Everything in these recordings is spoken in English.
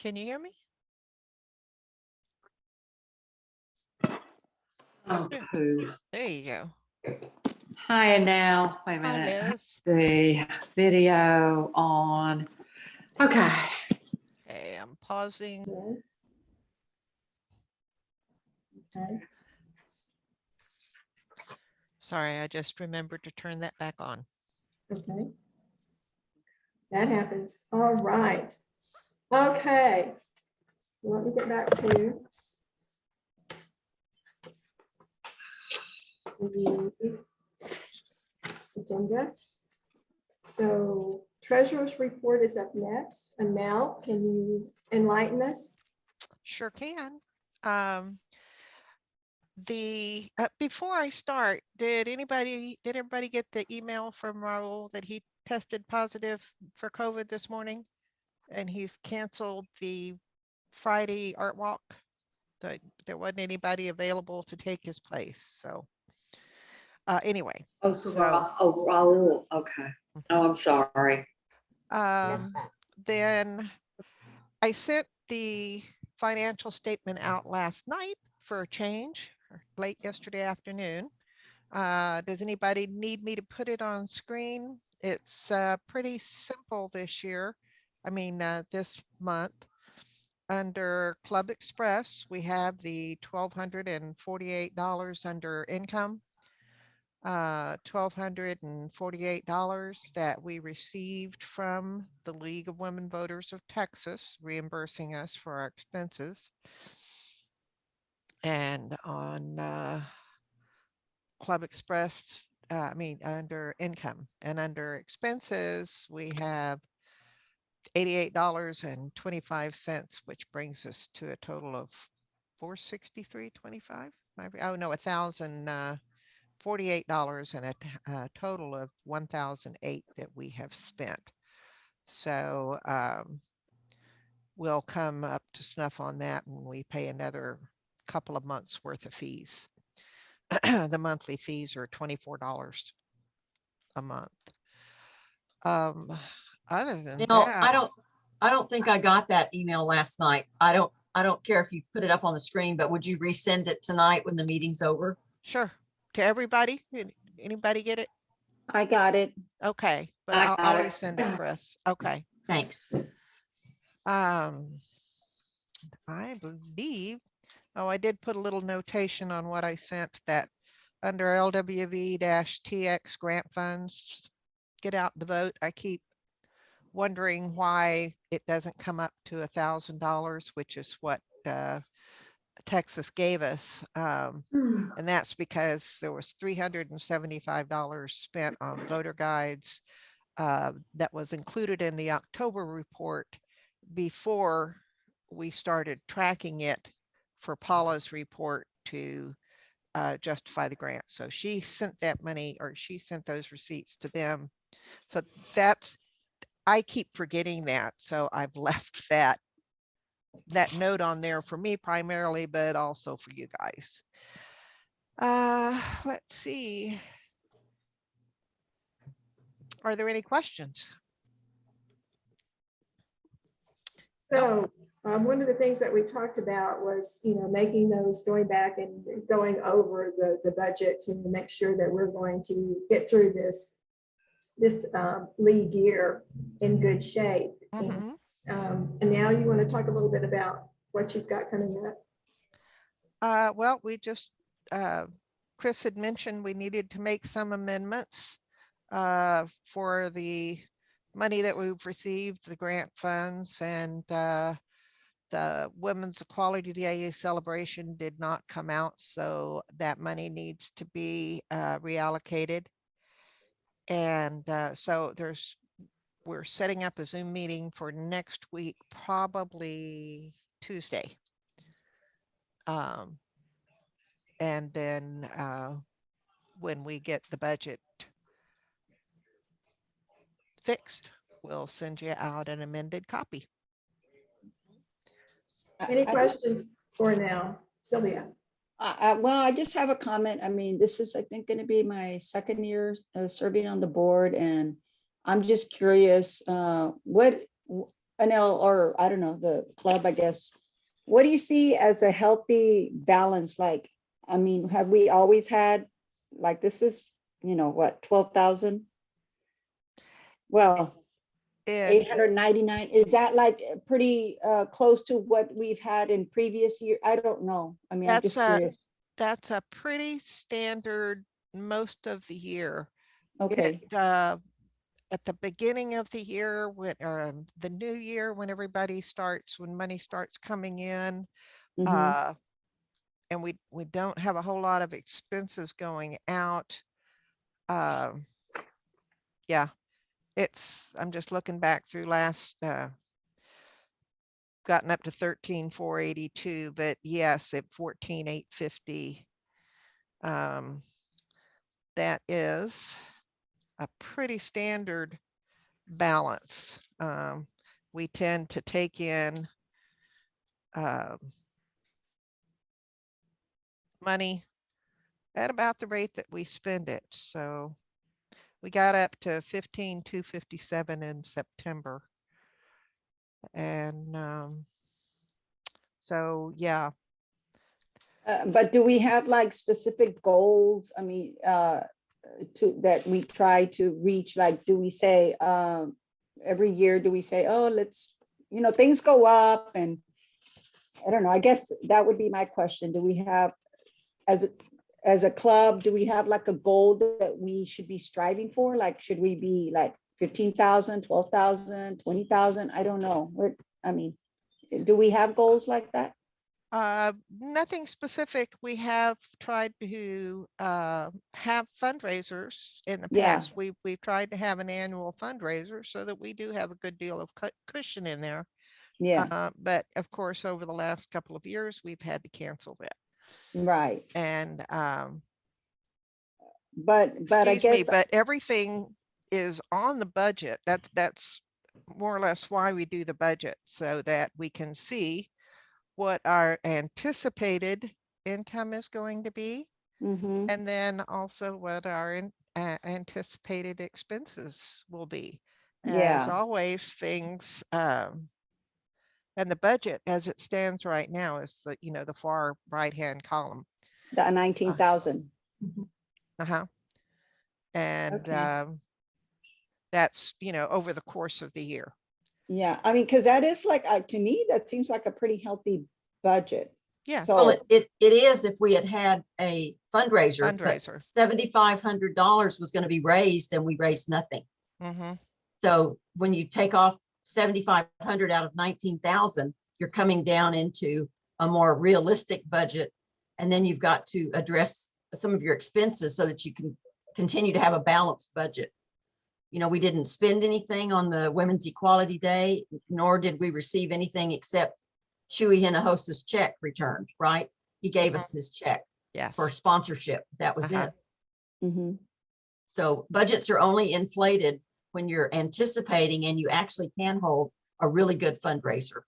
Can you hear me? Oh, poo. There you go. Hi, now. Wait a Hi, minute. Liz. The video on. Okay. Okay, I'm pausing. Okay. Sorry, I just remembered to turn that back on. Okay. That happens. All right. Okay. Let me get back to the agenda. So treasurer's report is up next. And Mel, can you enlighten us? Sure can. Before I start, did everybody get the email from Raul that he tested positive for COVID this morning? And he's canceled the Friday art walk. There wasn't anybody available to take his place. So anyway. Oh, Raul. Okay. Oh, I'm sorry. Then I sent the financial statement out last night for a change, or late yesterday afternoon. Does anybody need me to put it on screen? It's pretty simple this year. I mean, this month. Under Club Express, we have the $1,248 under income. $1,248 that we received from the League of Women Voters of Texas, reimbursing us for our expenses. And on Club Express, under income and under expenses, we have $88.25, which brings us to a total of $463.25. Oh no, $1,048 and a total of $1,008 that we have spent. So we'll come up to snuff on that when we pay another couple of months worth of fees. The monthly fees are $24 a month. Other than that, I don't think I got that email last night. I don't care if you put it up on the screen, but would you resend it tonight when the meeting's over? sure. To everybody, anybody get it? I got it. Okay, but I I'll got it. resend it, Chris. Okay. Thanks. I believe, oh, I did put a little notation on what I sent that under LWV-TX grant funds, get out the vote. I keep wondering why it doesn't come up to $1,000, which is what Texas gave us. And that's because there was $375 spent on voter guides that was included in the October report before we started tracking it for Paula's report to justify the grant. So she sent that money, or she sent those receipts to them. So I keep forgetting that. So I've left that note on there for me primarily, but also for you guys. Let's see. Are there any questions? So one of the things that we talked about was, making those, going back and going over the budget to make sure that we're going to get through this league year in good shape. Mhm. And now you want to talk a little bit about what you've got coming up. Well, we just, Chris had mentioned we needed to make some amendments for the money that we've received, the grant funds, and the Women's Equality Day celebration did not come out, so that money needs to be reallocated. And so we're setting up a Zoom meeting for next week, probably Tuesday. And then when we get the budget fixed, we'll send you out an amended copy. Any questions for now, Sylvia? Well, I just have a comment. I mean, this is, I think, going to be my second year serving on the board, and I'm just curious, what or I don't know, the club, I guess. What do you see as a healthy balance? Like, I mean, have we always had, like, this is, what, 12,000? Well, And 899, is that like pretty close to what we've had in previous year? I don't know. I mean, I'm that's just a, curious. that's a pretty standard most of the year. Okay, It, at the beginning of the year, when the new year, when when money starts coming in, mhm, and we don't have a whole lot of expenses going out. Um, yeah, I'm just looking back through gotten up to 13,482, but yes, at 14,850. That is a pretty standard balance. We tend to take in um, money at about the rate that we spend it. So we got up to 15,257 in September. And so, yeah, but do we have like specific goals? I mean, that we try to reach, like, do we say, every year, do we say, oh, let's, things go up, and I don't know, I guess that would be my question. Do we have, as a club, do we have like a goal that we should be striving for? Like, should we be like 15,000, 12,000, 20,000? I don't know. I mean, do we have goals like that? nothing specific. We have tried to have fundraisers in the Yeah, past. We've tried to have an annual fundraiser so that we do have a good deal of cushion in there. yeah, But of course, over the last couple of years, we've had to cancel that. right. And But I excuse me, guess, but everything is on the budget. That's more or less why we do the budget, so that we can see what our anticipated income is going to be, mhm, and then also what our anticipated expenses will be. As yeah, always, things and the budget as it stands right now is the far right hand column. the 19,000. Uh-huh. And Okay. that's over the course of the year. Yeah, I mean, because that is like, to me, that seems like a pretty healthy budget. Yes. Well, So, it is if we had a fundraiser, but Fundraiser. $7,500 was going to be raised and we raised nothing. Mm-hmm. So when you take off 7,500 out of 19,000, you're coming down into a more realistic budget. And then you've got to address some of your expenses so that you can continue to have a balanced budget. We didn't spend anything on the Women's Equality Day, nor did we receive anything except Chewy Hinojosa's check returned, right? He gave us this check Yes. for sponsorship. That was Uh-huh. it. mhm, So budgets are only inflated when you're anticipating and you actually can hold a really good fundraiser.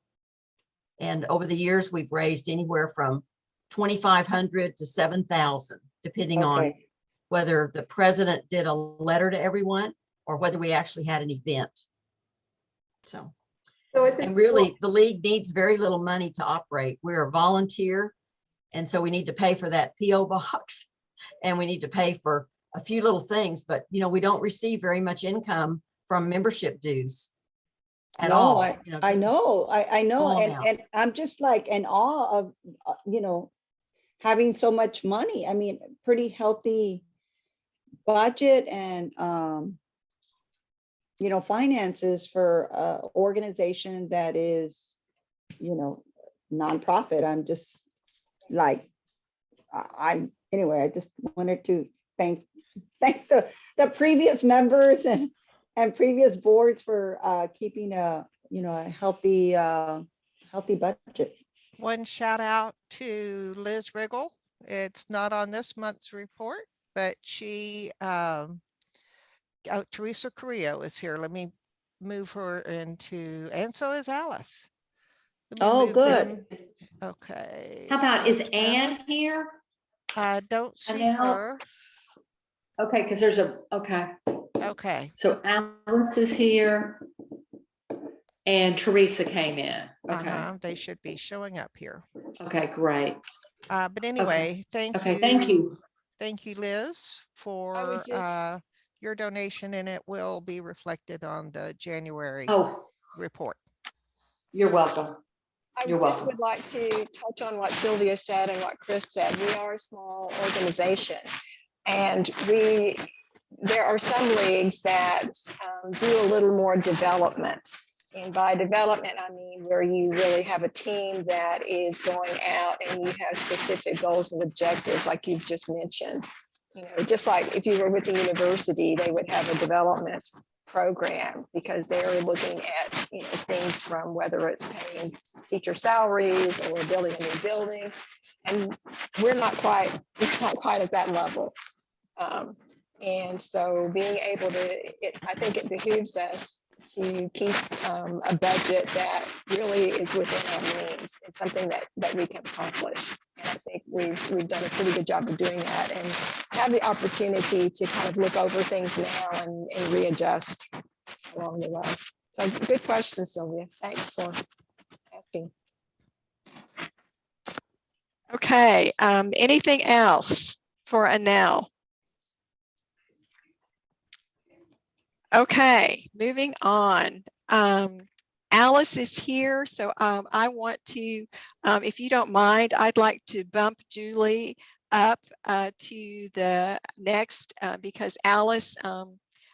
And over the years, we've raised anywhere from 2,500 to 7,000, depending on okay, whether the president did a letter to everyone or whether we actually had an event. So, So at this and really, point, the league needs very little money to operate. We're a volunteer. And so we need to pay for that PO box and we need to pay for a few little things, but we don't receive very much income from membership dues at no, all. I Just a know, I know, small and amount. I'm just like in awe of, having so much money. I mean, pretty healthy budget, and finances for a organization that is, nonprofit. I'm just like, anyway, I just wanted to thank the previous members and previous boards for keeping a healthy budget. One shout out to Liz Riggle. It's not on this month's report, but she, Teresa Carrillo is here. Let me move her into, and so is Alice. Let me Oh, move good. them. Okay. How about, is Alice. Anne here? I don't see Annelle? her. Okay, because okay. Okay. So Alice is here. and Teresa came in. Okay, They should be showing up here. okay, great. But anyway, thank Okay, you. thank you. Thank you, Liz, for your donation, and it will be reflected on the January Oh, report. you're welcome. I You're just welcome. would like to touch on what Sylvia said and what Chris said. We are a small organization, and there are some leagues that do a little more development. And by development, I mean where you really have a team that is going out and you have specific goals and objectives, like you've just mentioned. You know, just like if you were with the university, they would have a development program because they're looking at, you know, things from whether it's paying teacher salaries or building a new building. And we're not quite at that level. And so being able to, I think it behooves us to keep a budget that really is within our means. It's something that we can accomplish. And I think we've done a pretty good job of doing that and have the opportunity to kind of look over things now and readjust along the way. So good question, Sylvia. Thanks for asking. Okay, anything else for Anel? Okay, moving on. Alice is here, so I want to, if you don't mind, I'd like to bump Julie up to the next because Alice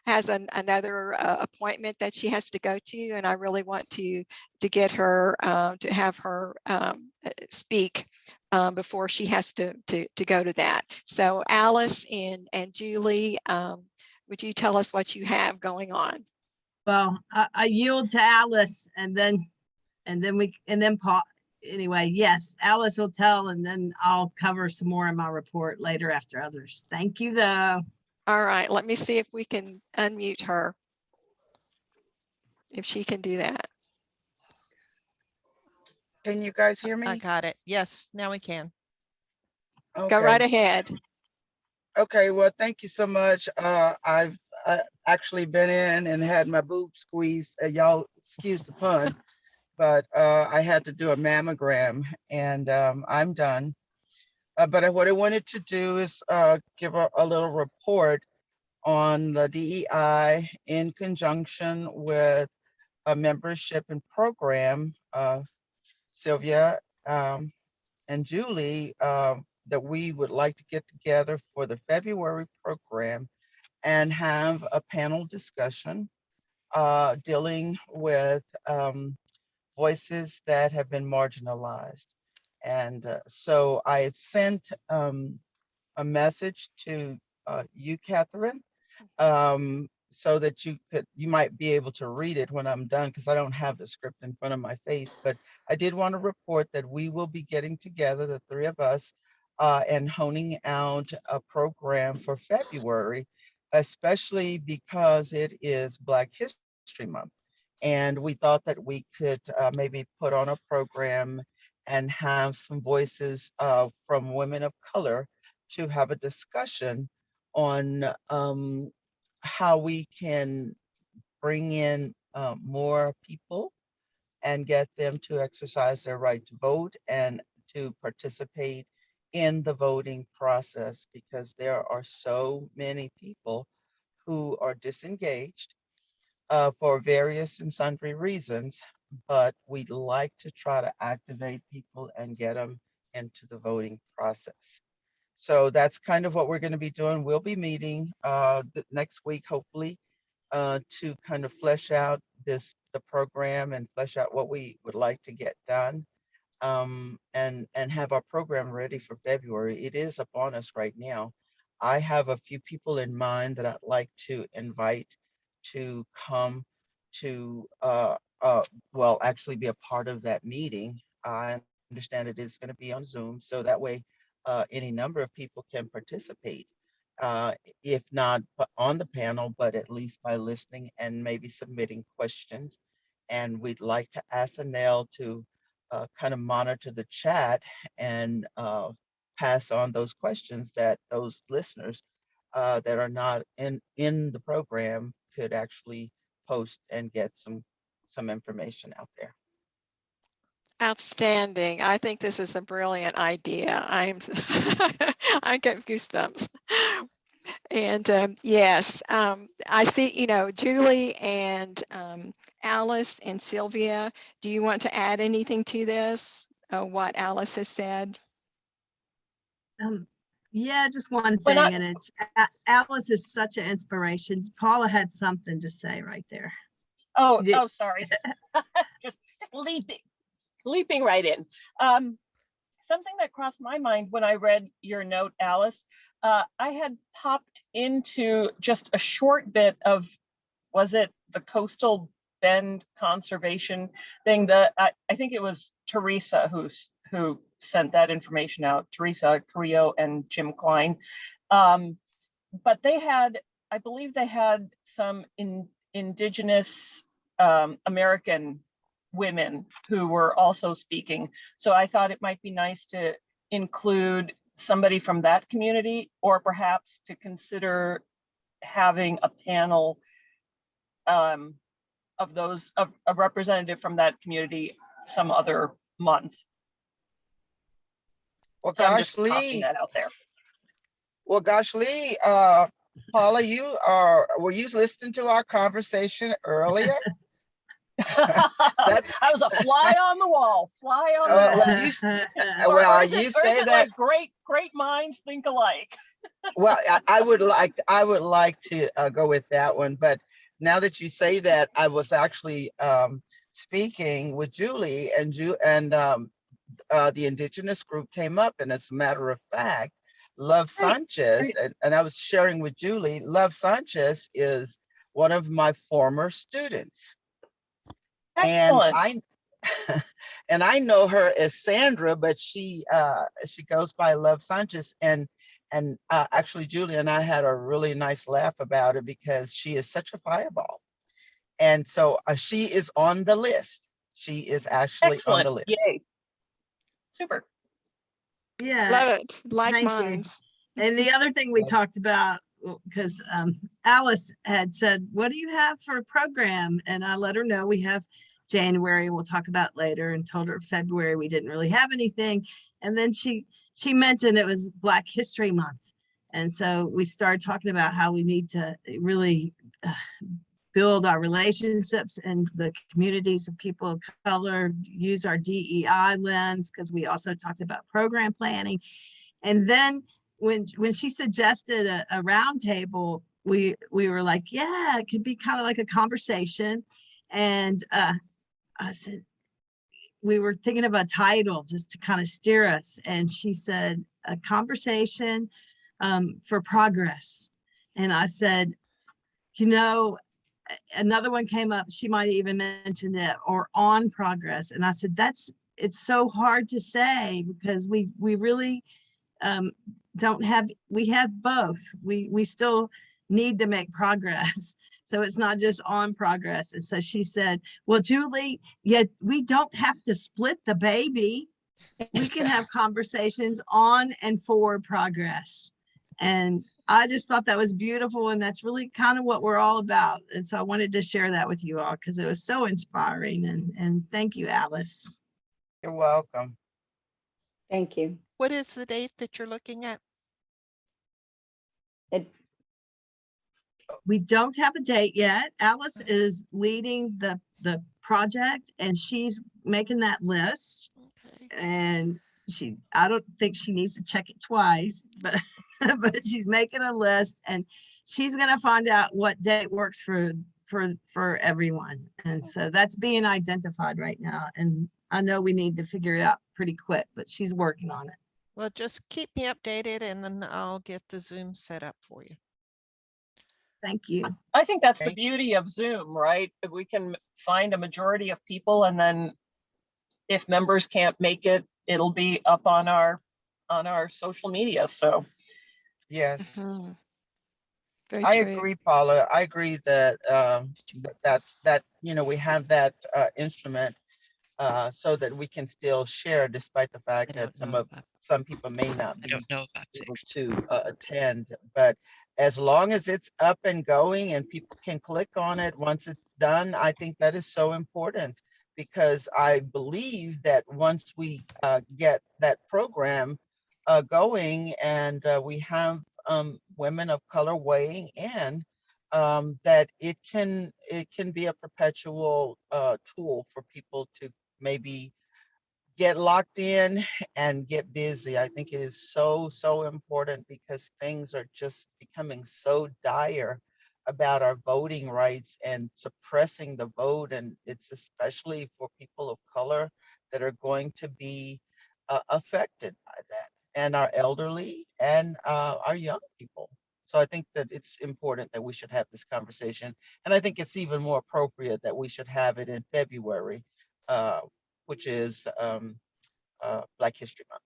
has another appointment that she has to go to, and I really want to get her to have her speak before she has to go to that. So Alice and Julie, would you tell us what you have going on? Well, I yield to Alice and then Paul. Anyway, yes, Alice will tell, and then I'll cover some more in my report later after others. Thank you, though. All right, let me see if we can unmute her. If she can do that. Can you guys hear I me? got it. Yes, now we can. Go Okay. right ahead. Okay, well, thank you so much. I've actually been in and had my boob squeezed. Y'all excuse the pun, but I had to do a mammogram, and I'm done. But what I wanted to do is give a little report on the DEI in conjunction with a membership and program. Sylvia and Julie, that we would like to get together for the February program and have a panel discussion dealing with voices that have been marginalized. And so I sent a message to you, Catherine, so that you might be able to read it when I'm done, because I don't have the script in front of my face. But I did want to report that we will be getting together, the three of us, and honing out a program for February, especially because it is Black History Month. And we thought that we could maybe put on a program and have some voices from women of color to have a discussion on how we can bring in more people and get them to exercise their right to vote and to participate in the voting process, because there are so many people who are disengaged for various and sundry reasons, but we'd like to try to activate people and get them into the voting process. So that's kind of what we're going to be doing. We'll be meeting next week, hopefully, to kind of flesh out the program and flesh out what we would like to get done, and have our program ready for February. It is upon us right now. I have a few people in mind that I'd like to invite to come to, well, actually be a part of that meeting. I understand it is going to be on Zoom, so that way any number of people can participate, if not on the panel, but at least by listening and maybe submitting questions. And we'd like to ask Anel to kind of monitor the chat and pass on those questions that those listeners that are not in the program could actually post and get some some information out there. Outstanding. I think this is a brilliant idea. I get goosebumps. And yes, I see, Julie and Alice and Sylvia, do you want to add anything to this? What Alice has said? Yeah, just one When thing, and it's Alice is such an inspiration. Paula had something to say right there. Oh, Yeah. sorry. just leaping right in. Something that crossed my mind when I read your note, Alice, I had popped into just a short bit of, was it the Coastal Bend conservation thing? I think it was Teresa who sent that information out, Teresa Carrillo and Jim Klein. But they had, I believe they had some indigenous American women who were also speaking. So I thought it might be nice to include somebody from that community, or perhaps to consider having a panel of those, of a representative from that community some other month. Well, So I'm gosh, just popping Lee. that out there. Well, gosh, Lee, Paula, were you listening to our conversation earlier? I was a fly on the wall, fly on the wall. Well, Or is you it say that. like great minds think alike. Well, I would like to go with that one, but now that you say that, I was actually speaking with Julie, and the indigenous group came up, and as a matter of fact, Love Sanchez, and I was sharing with Julie, Love Sanchez is one of my former students. Excellent. And I know her as Sandra, but she goes by Love Sanchez, and actually Julie and I had a really nice laugh about it because she is such a fireball, and so she is on the list. She is actually Excellent. on the list. Yay. Super. Yeah. Love it. Like Thank you. minds. And the other thing we Love it. talked about, because Alice had said, what do you have for a program? And I let her know we have January, we'll talk about later, and told her February we didn't really have anything. And then she mentioned it was Black History Month. And so we started talking about how we need to really build our relationships in the communities of people of color, use our DEI lens, because we also talked about program planning. And then when she suggested a roundtable, we were like, yeah, it could be kind of like a conversation. And I said, we were thinking of a title just to kind of steer us. And she said, a conversation for progress. And I said, another one came up, she might even mention it, or on progress. And I said, it's so hard to say, because we really we have both. We still need to make progress. So it's not just on progress. And so she said, well, Julie, we don't have to split the baby. We can have conversations on and for progress. And I just thought that was beautiful. And that's really kind of what we're all about. And so I wanted to share that with you all because it was so inspiring. And thank you, Alice. You're welcome. Thank you. What is the date that you're looking at? We don't have a date yet. Alice is leading the project, and she's making that list. Okay. And I don't think she needs to check it twice, but but she's making a list, and she's going to find out what date works for everyone. And so that's being identified right now. And I know we need to figure it out pretty quick, but she's working on it. Well, just keep me updated and then I'll get the Zoom set up for you. Thank you. I think that's the Thank beauty of Zoom, right? We can find a majority of people, and then if members can't make it, it'll be up on our social media. So Yes, Mhm. Very I true. agree, Paula. I agree that we have that instrument so that we can still share, despite the fact that some people may not be able to attend. But as long as it's up and going and people can click on it once it's done, I think that is so important, because I believe that once we get that program going and we have women of color weighing in, that it can be a perpetual tool for people to maybe get locked in and get busy. I think it is so, so important, because things are just becoming so dire about our voting rights and suppressing the vote. And it's especially for people of color that are going to be affected by that, and our elderly and our young people. So I think that it's important that we should have this conversation. And I think it's even more appropriate that we should have it in February, which is Black History Month.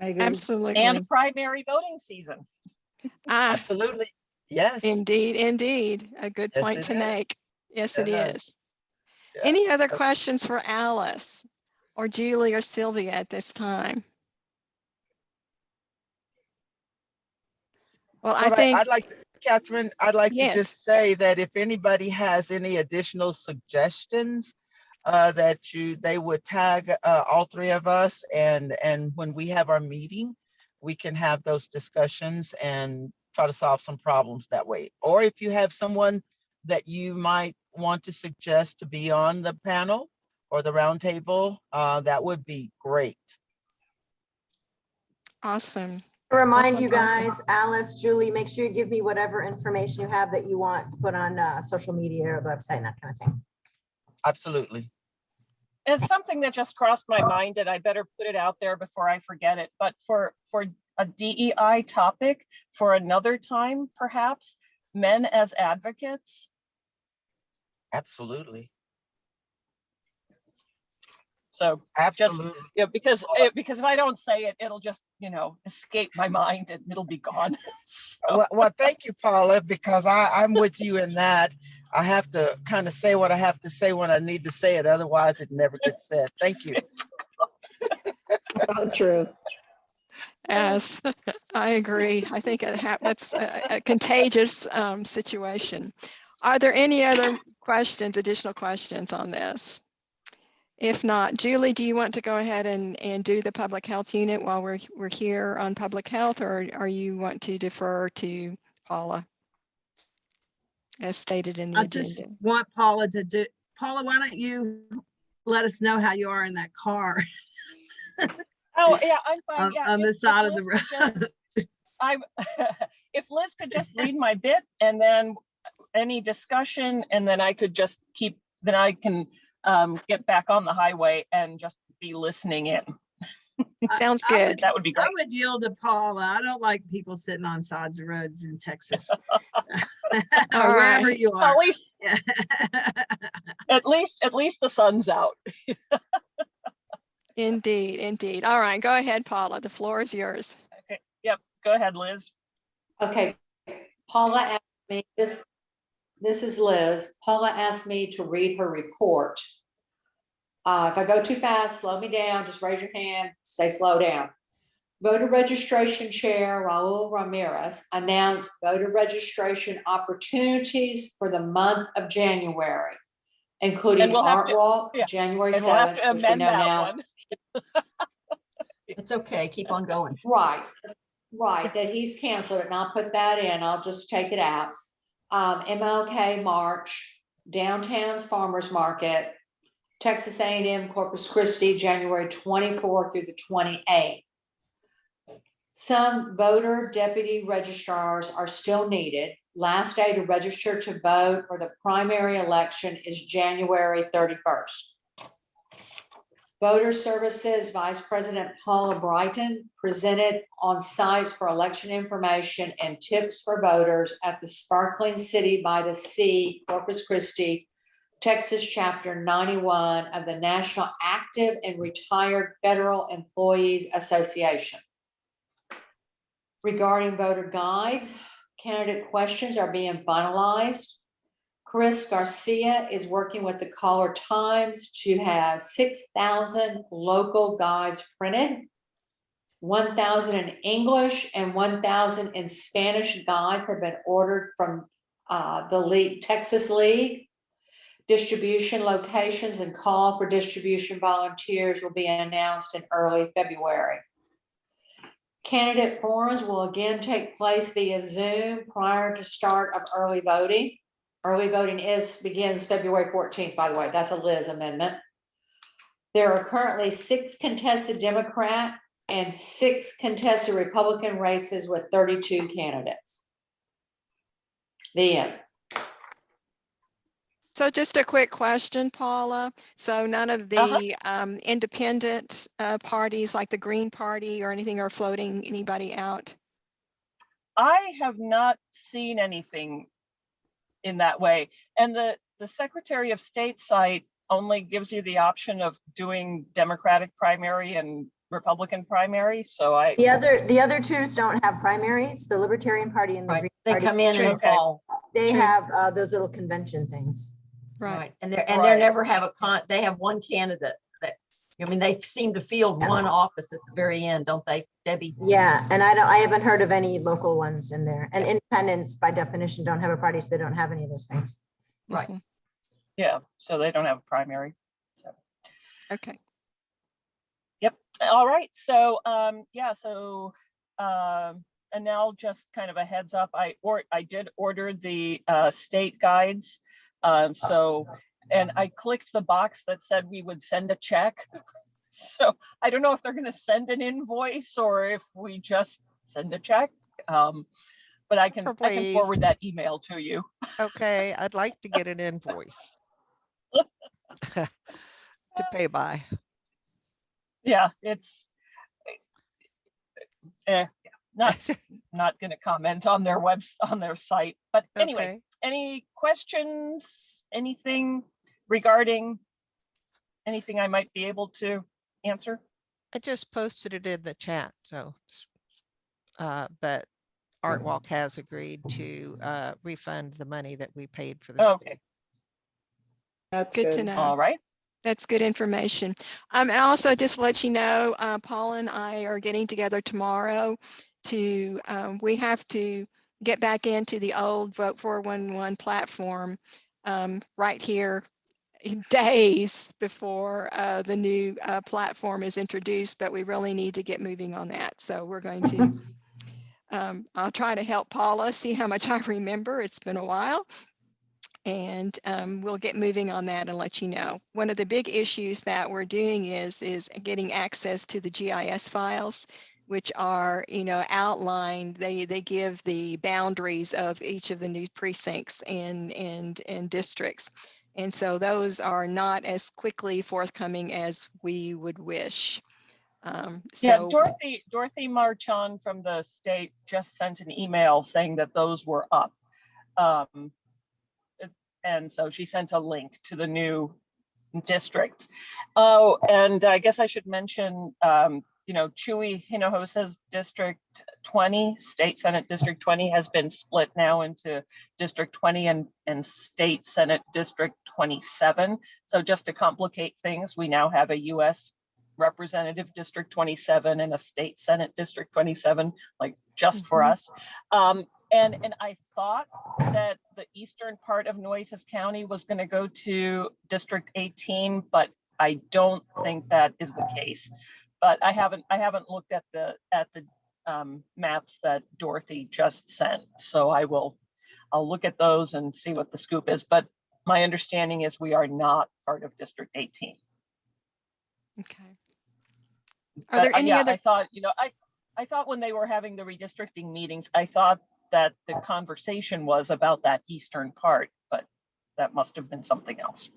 I agree. Absolutely. And primary voting season. Ah, Absolutely. Yes. indeed, indeed. A good Yes, point it to is. make. Yes, it Yes. is. Yeah. Any other questions for Alice or Julie or Sylvia at this time? Well, I But think, I'd like to, Catherine, I'd like to yes, just say that if anybody has any additional suggestions, that they would tag all three of us, and when we have our meeting, we can have those discussions and try to solve some problems that way. Or if you have someone that you might want to suggest to be on the panel or the roundtable, that would be great. awesome. Remind you Awesome, awesome. guys, Alice, Julie, make sure you give me whatever information you have that you want to put on social media or website and that kind of thing. Absolutely. It's something that just crossed my mind, and I better put it out there before I forget it. But for a DEI topic for another time, perhaps, men as advocates. Absolutely. So Absolutely. just, yeah, because if I don't say it, it'll just, escape my mind and it'll be gone. So, Well, thank you, Paula, because I'm with you in that. I have to kind of say what I have to say when I need to say it. Otherwise, it never gets said. Thank you. Oh, true. Yes, I agree. I think that's a contagious situation. Are there any other questions, additional questions on this? If not, Julie, do you want to go ahead and do the public health unit while we're here on public health, or you want to defer to Paula as stated in the I just agenda? want Paula to do, Paula, why don't you let us know how you are in that car oh yeah, I'm fine. Yeah, on the side of the Liz could road? if Liz could just read my bit and then any discussion, and then I could just then I can get back on the highway and just be listening in. Sounds I good. would- That would be I great. would yield to Paula. I don't like people sitting on sides of roads in Texas. All Or wherever right. you At are. least, Yeah. at least the sun's out. Indeed, indeed. All right, go ahead, Paula. The floor is yours. Okay. Yep. Go ahead, Liz. Okay, Paula asked me, this is Liz. Paula asked me to read her report. If I go too fast, slow me down, just raise your hand, say slow down. Voter registration chair Raul Ramirez announced voter registration opportunities for the month of January, including And we'll have Art to- Walk, yeah, January And we'll have 7th, to which we amend know that now. one. It's okay, keep on going. Right, that he's canceled it, and I'll put that in, I'll just take it out. MLK March, Downtown's Farmers Market, Texas A&M Corpus Christi, January 24th through the 28th. Some voter deputy registrars are still needed. Last day to register to vote for the primary election is January 31st. Voter Services Vice President Paula Brighton presented on sites for election information and tips for voters at the Sparkling City by the Sea, Corpus Christi, Texas Chapter 91 of the National Active and Retired Federal Employees Association. Regarding voter guides, candidate questions are being finalized. Chris Garcia is working with the Caller Times to have 6,000 local guides printed. 1,000 in English and 1,000 in Spanish guides have been ordered from the League, Texas League. Distribution locations and call for distribution volunteers will be announced in early February. Candidate forums will again take place via Zoom prior to start of early voting. Early voting begins February 14th, by the way. That's a Liz amendment. There are currently 6 contested Democrat and 6 contested Republican races with 32 candidates. The end. So just a quick question, Paula. So none of the independent parties like the Green Party or anything are floating anybody out? I have not seen anything in that way. And the Secretary of State site only gives you the option of doing Democratic primary and Republican primary. So The other two don't have primaries, the Libertarian Party and the Right. Green They Party. come in the Okay. fall. They True. have those little convention things. Right. And they Right. never have they have one candidate that, I mean, they seem to field one office at the very end, don't they, Debbie? Yeah, and I haven't heard of any local ones in there. And independents by definition don't have a party, so they don't have any of those things. Right. Mhm. yeah, so they don't have a primary. So. Okay. Yep. All right. So and now just kind of a heads up, I did order the state guides. And I clicked the box that said we would send a check. So I don't know if they're going to send an invoice or if we just send a check. But I can Probably. forward that email to you. Okay, I'd like to get an invoice to pay by. Yeah, it's not going to comment on their on their site. But anyway, Okay. any questions? Anything regarding anything I might be able to answer? I just posted it in the chat, so, but Art Walk has agreed to refund the money that we paid for the school. Okay, That's Good to know. all right. That's good information. And also just to let you know, Paul and I are getting together tomorrow to, we have to get back into the old Vote 411 platform right here days before the new platform is introduced, but we really need to get moving on that. So we're going to, I'll try to help Paula see how much I remember. It's been a while. And we'll get moving on that and let you know. One of the big issues that we're doing is getting access to the GIS files, which are, outlined. They give the boundaries of each of the new precincts and districts. And so those are not as quickly forthcoming as we would wish. Yeah, Dorothy Marchand from the state just sent an email saying that those were up. And so she sent a link to the new districts. Oh, and I guess I should mention, Chuy Hinojosa's District 20, State Senate District 20 has been split now into District 20 and State Senate District 27. So just to complicate things, we now have a U.S. Representative District 27 and a State Senate District 27, like just for us. And I thought that the eastern part of Nueces County was going to go to District 18, but I don't think that is the case. But I haven't looked at the maps that Dorothy just sent, so I'll look at those and see what the scoop is. But my understanding is we are not part of District 18. Okay. Are there any other? I thought, I thought when they were having the redistricting meetings, I thought that the conversation was about that eastern part, but that must have been something else.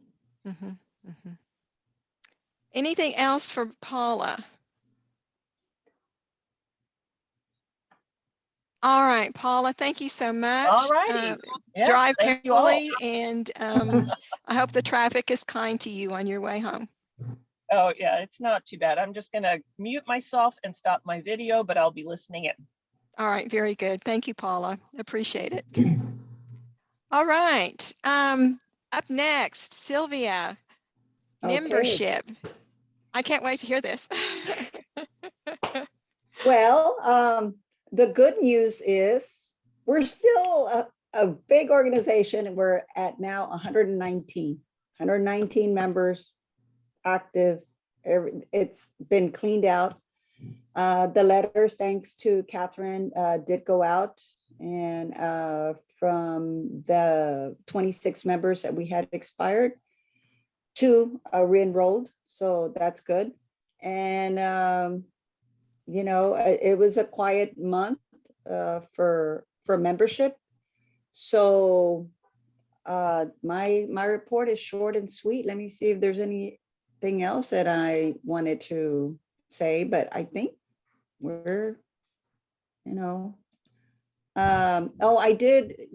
Anything else for Paula? All right, Paula, thank you so much. All righty. Drive thank you all. carefully, and I hope the traffic is kind to you on your way home. Oh yeah, it's not too bad. I'm just gonna mute myself and stop my video, but I'll be listening in. All right, very good. Thank you, Paula. Appreciate it. All right. Up next, Sylvia, Okay. membership. I can't wait to hear this. Well, the good news is we're still a big organization and we're at now 119 members active. It's been cleaned out. The letters, thanks to Catherine, did go out, and from the 26 members that we had expired, 2 re-enrolled, so that's good. And you know, it was a quiet month for membership. So my report is short and sweet. Let me see if there's anything else that I wanted to say, but I think we're, you know, oh, I did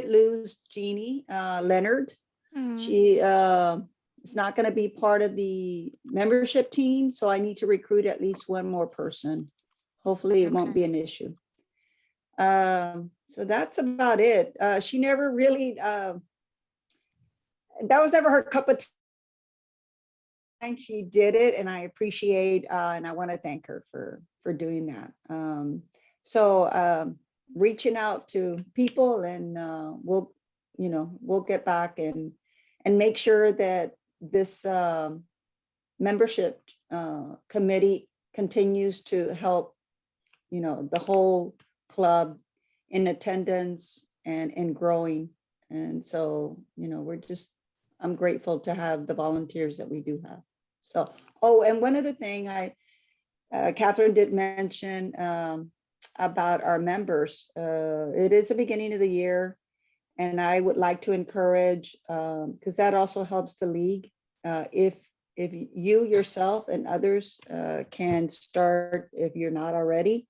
lose Jeannie Leonard. She is not going to be part of the membership team, so I need to recruit at least one more person. Hopefully it won't be an issue. So that's about it. She never really, that was never her cup of tea. And she did it, and I appreciate, and I want to thank her for doing that. So reaching out to people, and we'll get back and make sure that this membership committee continues to help, the whole club in attendance and in growing. And so, I'm grateful to have the volunteers that we do have. So, oh, and one other thing, Catherine did mention about our members. It is the beginning of the year, and I would like to encourage, because that also helps the league. If you yourself and others can start, if you're not already,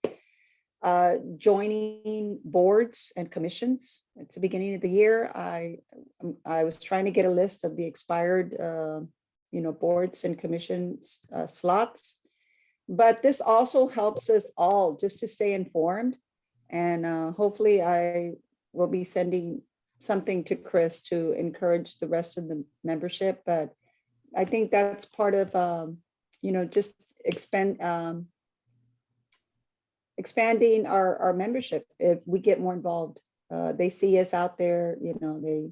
joining boards and commissions. It's the beginning of the year. I was trying to get a list of the expired, boards and commissions slots, but this also helps us all just to stay informed. And hopefully I will be sending something to Chris to encourage the rest of the membership. But I think that's part of, just expanding our membership. If we get more involved, they see us out there, we're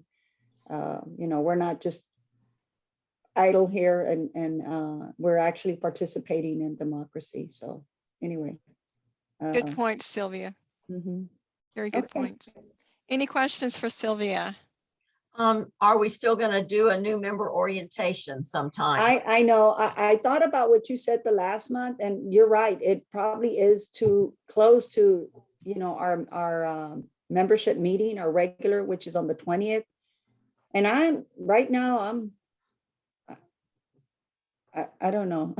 not just idle here, and we're actually participating in democracy. So anyway. Good point, Sylvia. Very good points. Any questions for Sylvia? Are we still going to do a new member orientation sometime? I know. I thought about what you said the last month, and you're right. It probably is too close to, our membership meeting, our regular, which is on the 20th. And I don't know.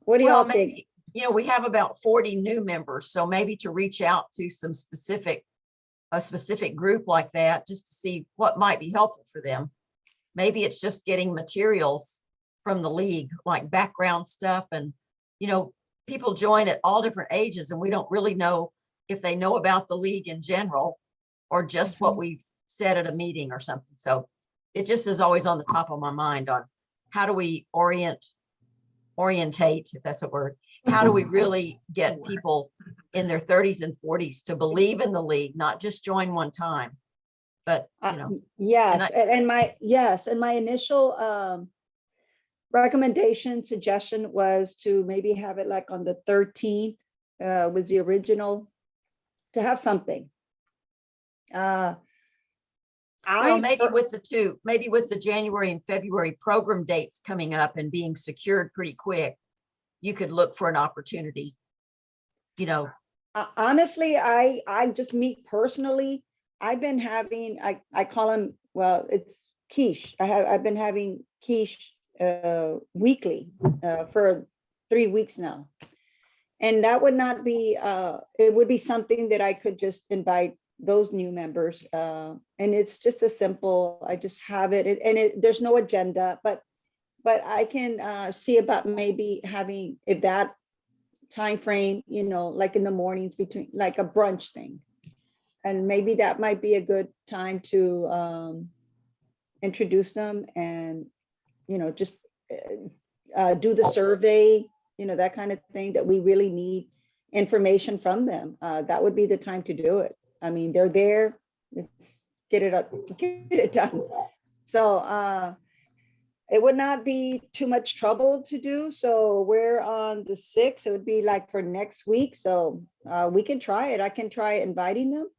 What do y'all think? We have about 40 new members, so maybe to reach out to a specific group like that, just to see what might be helpful for them. Maybe it's just getting materials from the league, like background stuff. And, people join at all different ages, and we don't really know if they know about the league in general or just what we've said at a meeting or something. So it just is always on the top of my mind on how do we orientate, if that's a word, how do we really get people in their 30s and 40s to believe in the league, not just join one time, but yes. And my initial suggestion was to maybe have it like on the 13th was the original, to have something. Maybe with the January and February program dates coming up and being secured pretty quick, you could look for an opportunity. Honestly, I just, me personally, I've been having, I call him, well, it's quiche. I've been having quiche weekly for 3 weeks now. And that would not be, it would be something that I could just invite those new members. And it's just a simple, I just have it, and there's no agenda, but I can see about maybe having, if that time frame, like in the mornings, between like a brunch thing. And maybe that might be a good time to introduce them and, just do the survey you know, that kind of thing, that we really need information from them, that would be the time to do it. I mean, they're there, let's get it up, get it done. So it would not be too much trouble to do. So we're on the 6th, it would be like for next week. So we can try it. I can try inviting them.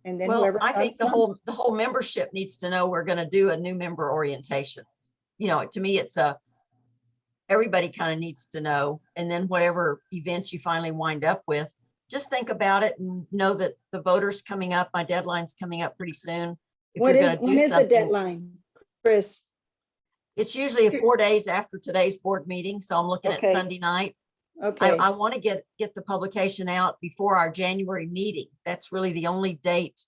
And then Well, whoever. I think comes. the whole membership needs to know we're gonna do a new member orientation. You know, to me, it's everybody kind of needs to know. And then whatever events you finally wind up with, just think about it and know that the voter's coming up. My deadline's coming up pretty soon. If When you're is, gonna when do is the something, deadline, Chris? it's usually 4 days after today's board meeting. So I'm looking at Okay. Sunday night. Okay, I want to get the publication out before our January meeting. That's really the only date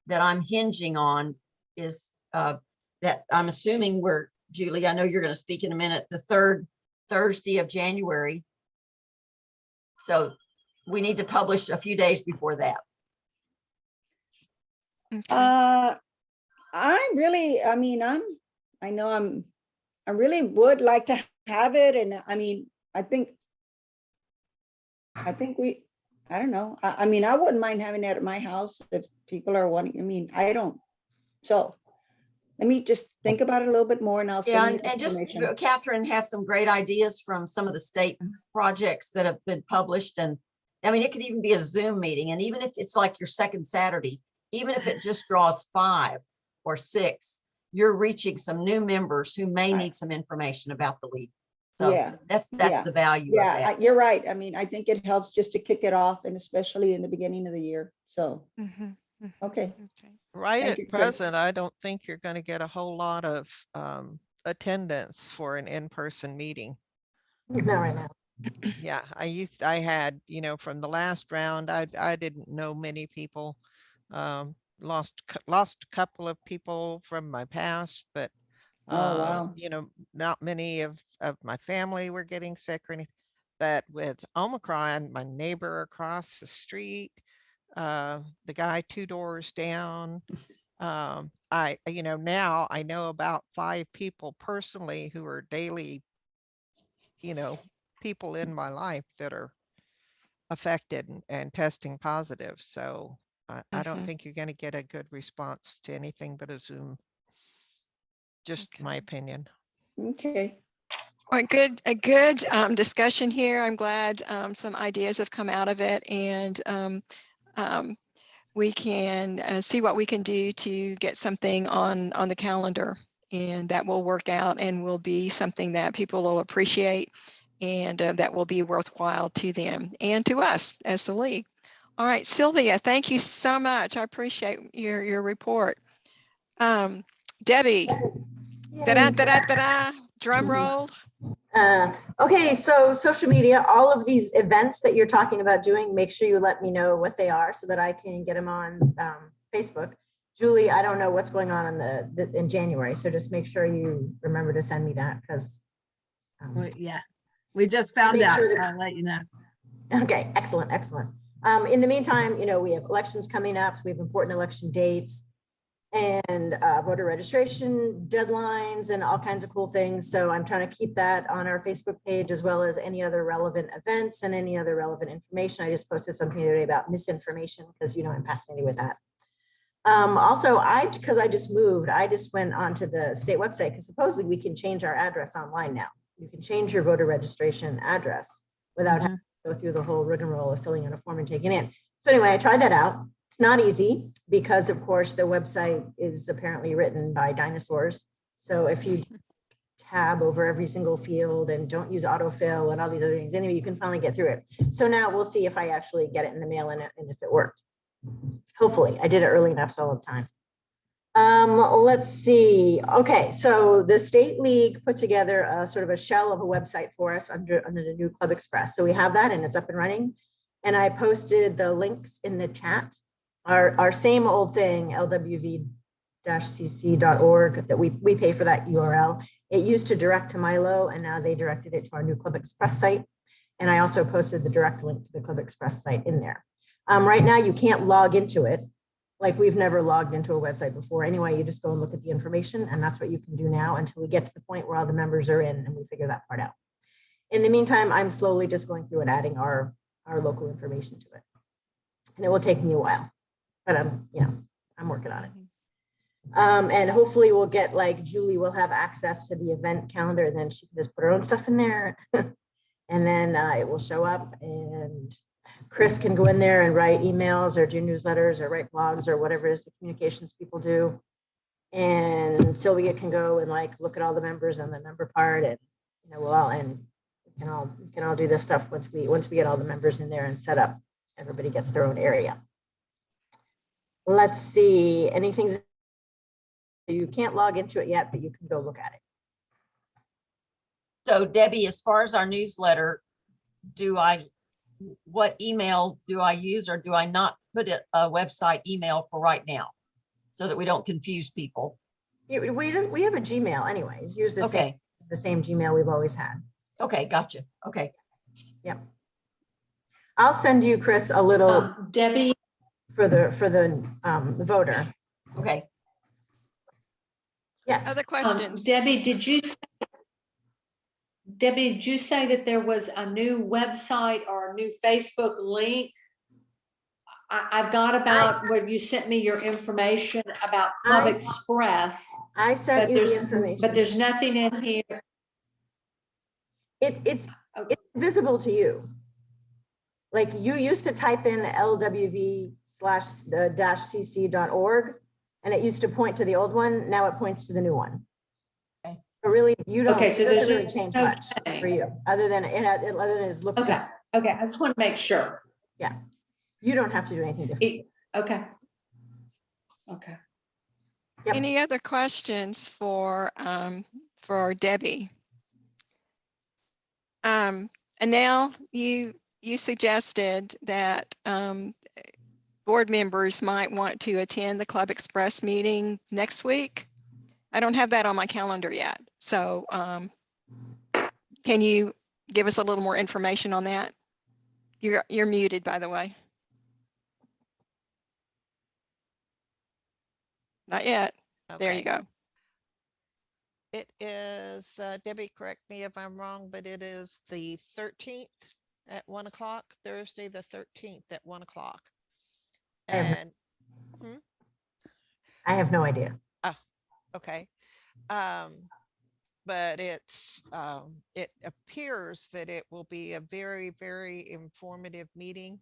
that I'm hinging on, is that I'm assuming we're, Julie, I know you're going to speak in a minute, the 3rd Thursday of January. So we need to publish a few days before that. Okay. I really, I mean, I really would like to have it. And I mean, I think we, I don't know. I mean, I wouldn't mind having that at my house if people are wanting, I mean, I don't. So let me just think about it a little bit more and I'll Yeah, send you the and just information. Catherine has some great ideas from some of the state projects that have been published. And I mean, it could even be a Zoom meeting. And even if it's like your second Saturday, even if it just draws 5 or 6, you're reaching some new members who may need some information about the league. So Yeah, that's yeah, the value of Yeah, that. you're right. I mean, I think it helps just to kick it off, and especially in the beginning of the year. So, Mhm, mhm, okay. okay. Right Thank at you, Chris. present, I don't think you're gonna get a whole lot of attendance for an in-person meeting. Not right now. Yeah, I had, you know, from the last round, I didn't know many people. Lost a couple of people from my past, but Oh, wow. you know, not many of my family were getting sick or anything. But with Omicron, my neighbor across the street, the guy 2 doors down, you know, now I know about 5 people personally who are daily, you know, people in my life that are affected and testing positive. So I don't Mhm, think you're going to get a good response to anything but a Zoom. Just my okay. opinion. Okay. Well, a good discussion here. I'm glad some ideas have come out of it, and we can see what we can do to get something on the calendar, and that will work out and will be something that people will appreciate, and that will be worthwhile to them and to us as the league. All right, Sylvia, thank you so much. I appreciate your report. Debbie, da-da, da-da, da-da, drum roll. Okay, so social media, all of these events that you're talking about doing, make sure you let me know what they are so that I can get them on Facebook. Julie, I don't know what's going on in January, so just make sure you remember to send me that because. Yeah, we just found Make out. sure that- I'll let you know. Okay, excellent, excellent. In the meantime, you know, we have elections coming up, so we have important election dates and voter registration deadlines and all kinds of cool things. So I'm trying to keep that on our Facebook page as well as any other relevant events and any other relevant information. I just posted something today about misinformation because, you know, I'm fascinated with that. Also, because I just moved, I just went onto the state website because supposedly we can change our address online now. You can change your voter registration address without having to go through the whole rigmarole of filling in a form and taking it in. So anyway, I tried that out. It's not easy because, of course, the website is apparently written by dinosaurs. So if you tab over every single field and don't use autofill and all these other things, anyway, you can finally get through it. So now we'll see if I actually get it in the mail and if it worked. Hopefully, I did it early enough so I'll have time. Let's see. Okay, so the State League put together a sort of a shell of a website for us under the new Club Express. So we have that and it's up and running. And I posted the links in the chat. Our same old thing, LWV-CC.org, that we pay for that URL. It used to direct to Milo, and now they directed it to our new Club Express site. And I also posted the direct link to the Club Express site in there. Right now, you can't log into it. Like we've never logged into a website before. Anyway, you just go and look at the information, and that's what you can do now until we get to the point where all the members are in and we figure that part out. In the meantime, I'm slowly just going through and adding our local information to it. And it will take me a while, but I'm working on it. And hopefully we'll get, like, Julie will have access to the event calendar, and then she can just put her own stuff in there. And then it will show up, and Chris can go in there and write emails or do newsletters or write blogs or whatever it is the communications people do. And Sylvia can go and, like, look at all the members on the member part, and we'll all, and we can all do this stuff once we get all the members in there and set up. Everybody gets their own area. Let's see, anything. You can't log into it yet, but you can go look at it. So Debbie, as far as our newsletter, what email do I use, or do I not put a website email for right now so that we don't confuse people? We have a Gmail anyways. Use the same Gmail we've always had. Okay, gotcha. Okay. Yep. I'll send you, Chris, a little Debbie, for the voter. Okay. Yes. Other questions? Debbie, did you say that there was a new website or a new Facebook link? I've got about where you sent me your information about Club Express. I sent you the information. But there's nothing in here. It's visible to you. Like, you used to type in LWV/-CC.org, and it used to point to the old one. Now it points to the new one. Okay. But really, you don't. Okay, so it there's doesn't really change much okay. for you, other than it looks Okay. good. Okay. I just want to make sure. Yeah. You don't have to do anything different. Okay. Okay. Yep. Any other questions for Debbie? Anel, you suggested that board members might want to attend the Club Express meeting next week. I don't have that on my calendar yet. So can you give us a little more information on that? You're muted, by the way. Not yet. There you go. It is, Debbie, correct me if I'm wrong, but it is the 13th at 1 o'clock, Thursday, the 13th at 1 o'clock. And I have no idea. okay. But it's, it appears that it will be a very, very informative meeting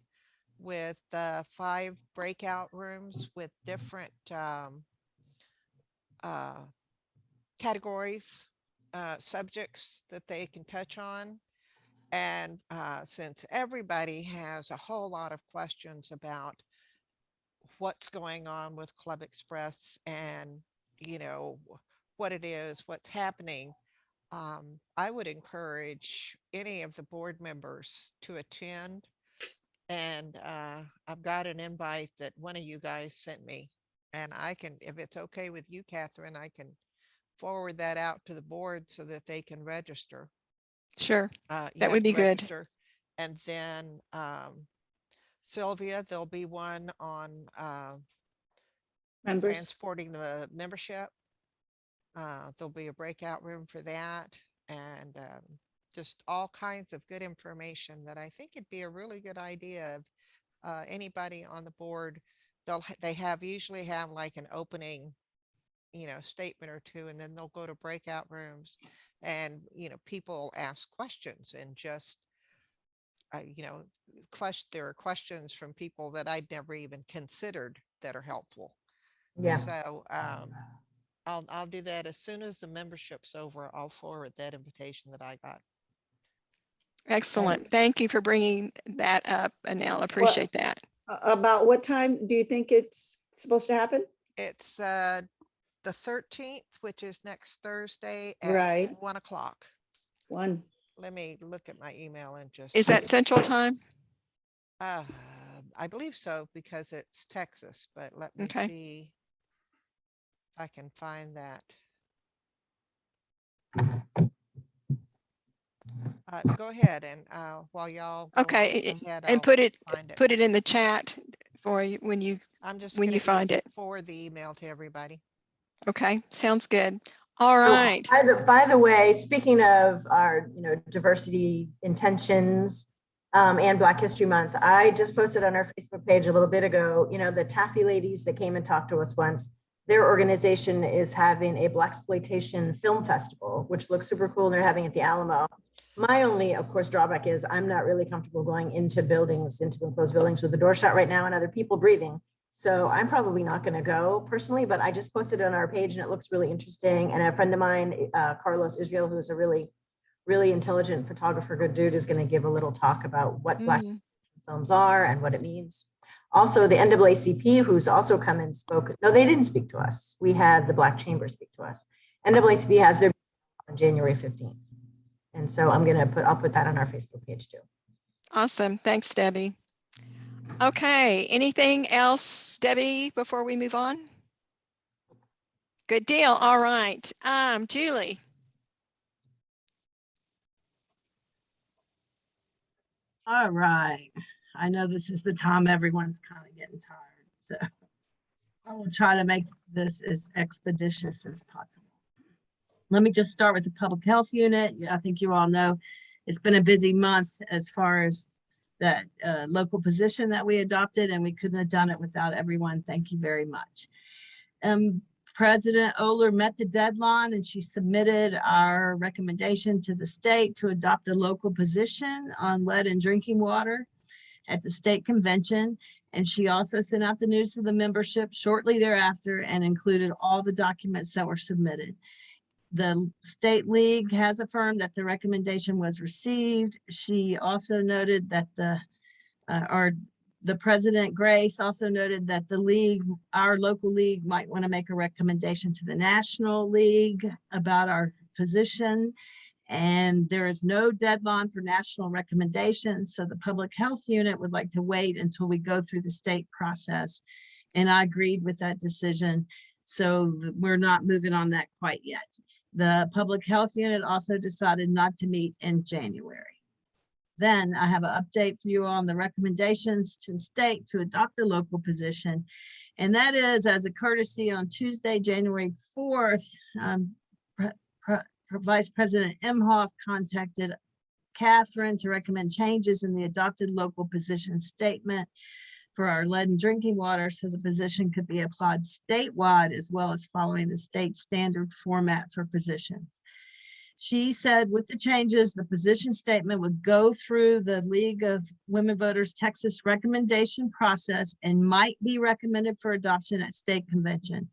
with 5 breakout rooms with different categories, subjects that they can touch on. And since everybody has a whole lot of questions about what's going on with Club Express and, what it is, what's happening, I would encourage any of the board members to attend. And I've got an invite that one of you guys sent me. And I can, if it's okay with you, Catherine, I can forward that out to the board so that they can register. Sure, that would be good. And then Sylvia, there'll be one on Members. transporting the membership. There'll be a breakout room for that, and just all kinds of good information that I think it'd be a really good idea of anybody on the board. They usually have like an opening statement or two, and then they'll go to breakout rooms, and people ask questions, and just there are questions from people that I'd never even considered that are helpful. Yeah. So I'll do that as soon as the membership's over. I'll forward that invitation that I got. Excellent. Thank you for bringing that up, Anel. Appreciate that. About what time do you think it's supposed to happen? It's the 13th, which is next Thursday at Right. 1 o'clock. 1. Let me look at my email and just. Is that Central Time? I believe so, because it's Texas, but let me Okay. see if I can find that. Go ahead, and while y'all go Okay, ahead, and I'll put it find in the chat for you when you I'm just when gonna you find it. forward the email to everybody. Okay, sounds good. All Oh, right. by the way, speaking of our, diversity intentions and Black History Month, I just posted on our Facebook page a little bit ago, the Taffy ladies that came and talked to us once, their organization is having a Blaxploitation Film Festival, which looks super cool. And they're having it at the Alamo. My only, of course, drawback is I'm not really comfortable going into buildings, into enclosed buildings with the door shut right now and other people breathing. So I'm probably not going to go personally, but I just posted it on our page and it looks really interesting. And a friend of mine, Carlos Israel, who's a really, really intelligent photographer, good dude, is going to give a little talk about what Black films are and what it means. Also, the NAACP, who's also come and spoke. No, they didn't speak to us. We had the Black Chamber speak to us. NAACP has their on January 15th. And so I'll put that on our Facebook page too. Awesome. Thanks, Debbie. Okay, anything else, Debbie, before we move on? Good deal. All right. Julie. All right. I know this is the time everyone's kind of getting tired. So I will try to make this as expeditious as possible. Let me just start with the public health unit. I think you all know it's been a busy month as far as that local position that we adopted, and we couldn't have done it without everyone. Thank you very much. President Oler met the deadline and she submitted our recommendation to the state to adopt a local position on lead in drinking water at the state convention. And she also sent out the news to the membership shortly thereafter and included all the documents that were submitted. The state league has affirmed that the recommendation was received. She also noted that the president, Grace, also noted that the league, our local league, might want to make a recommendation to the national league about our position. And there is no deadline for national recommendations. So the public health unit would like to wait until we go through the state process. And I agreed with that decision. So we're not moving on that quite yet. The public health unit also decided not to meet in January. Then I have an update for you on the recommendations to the state to adopt the local position. And that is, as a courtesy, on Tuesday, January 4th, Vice President Imhoff contacted Catherine to recommend changes in the adopted local position statement for our lead in drinking water so the position could be applied statewide as well as following the state standard format for positions. She said with the changes, the position statement would go through the League of Women Voters Texas recommendation process and might be recommended for adoption at state convention.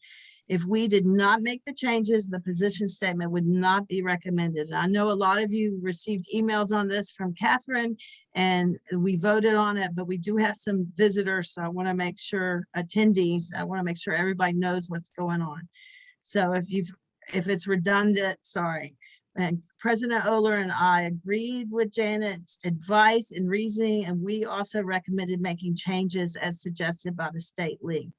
If we did not make the changes, the position statement would not be recommended. And I know a lot of you received emails on this from Catherine and we voted on it, but we do have some visitors. So I want to make sure attendees, I want to make sure everybody knows what's going on. So if it's redundant, sorry. And President Oler and I agreed with Janet's advice and reasoning, and we also recommended making changes as suggested by the state league.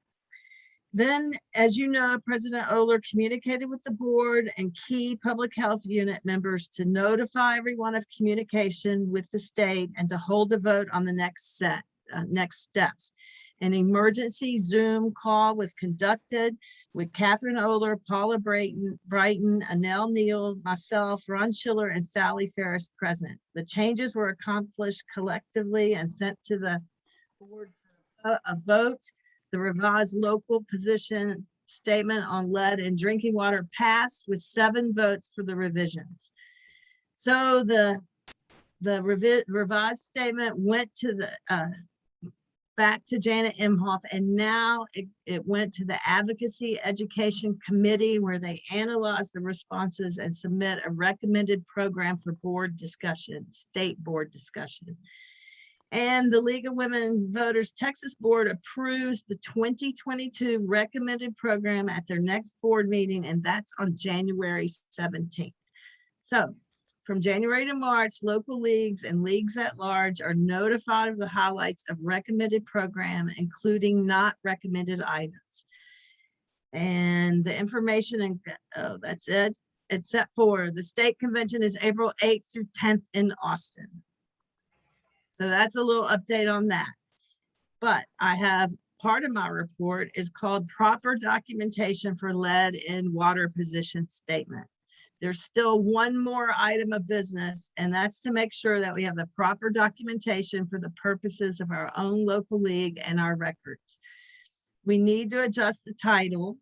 Then, as you know, President Oler communicated with the board and key public health unit members to notify everyone of communication with the state and to hold a vote on the next steps. An emergency Zoom call was conducted with Catherine Oler, Paula Brighton, Anel Neal, myself, Ron Schiller, and Sally Ferris present. The changes were accomplished collectively and sent to the board for a vote. The revised local position statement on lead in drinking water passed with 7 votes for the revisions. So the revised statement went to the back to Janet Imhoff, and now it went to the Advocacy Education Committee where they analyze the responses and submit a recommended program for board discussion, state board discussion. And the League of Women Voters Texas Board approves the 2022 recommended program at their next board meeting, and that's on January 17th. So from January to March, local leagues and leagues at large are notified of the highlights of recommended program, including not recommended items. And the information, and that's it, except for the state convention is April 8th through 10th in Austin. So that's a little update on that. But I have part of my report is called proper documentation for lead in water position statement. There's still one more item of business, and that's to make sure that we have the proper documentation for the purposes of our own local league and our records. We need to adjust the title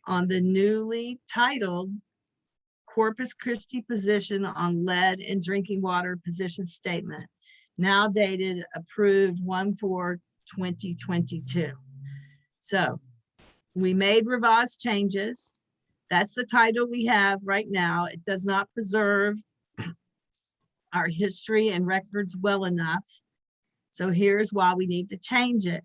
on the newly titled Corpus Christi position on lead in drinking water position statement, now dated approved 1/4/2022. So we made revised changes. That's the title we have right now. It does not preserve our history and records well enough. So here's why we need to change it.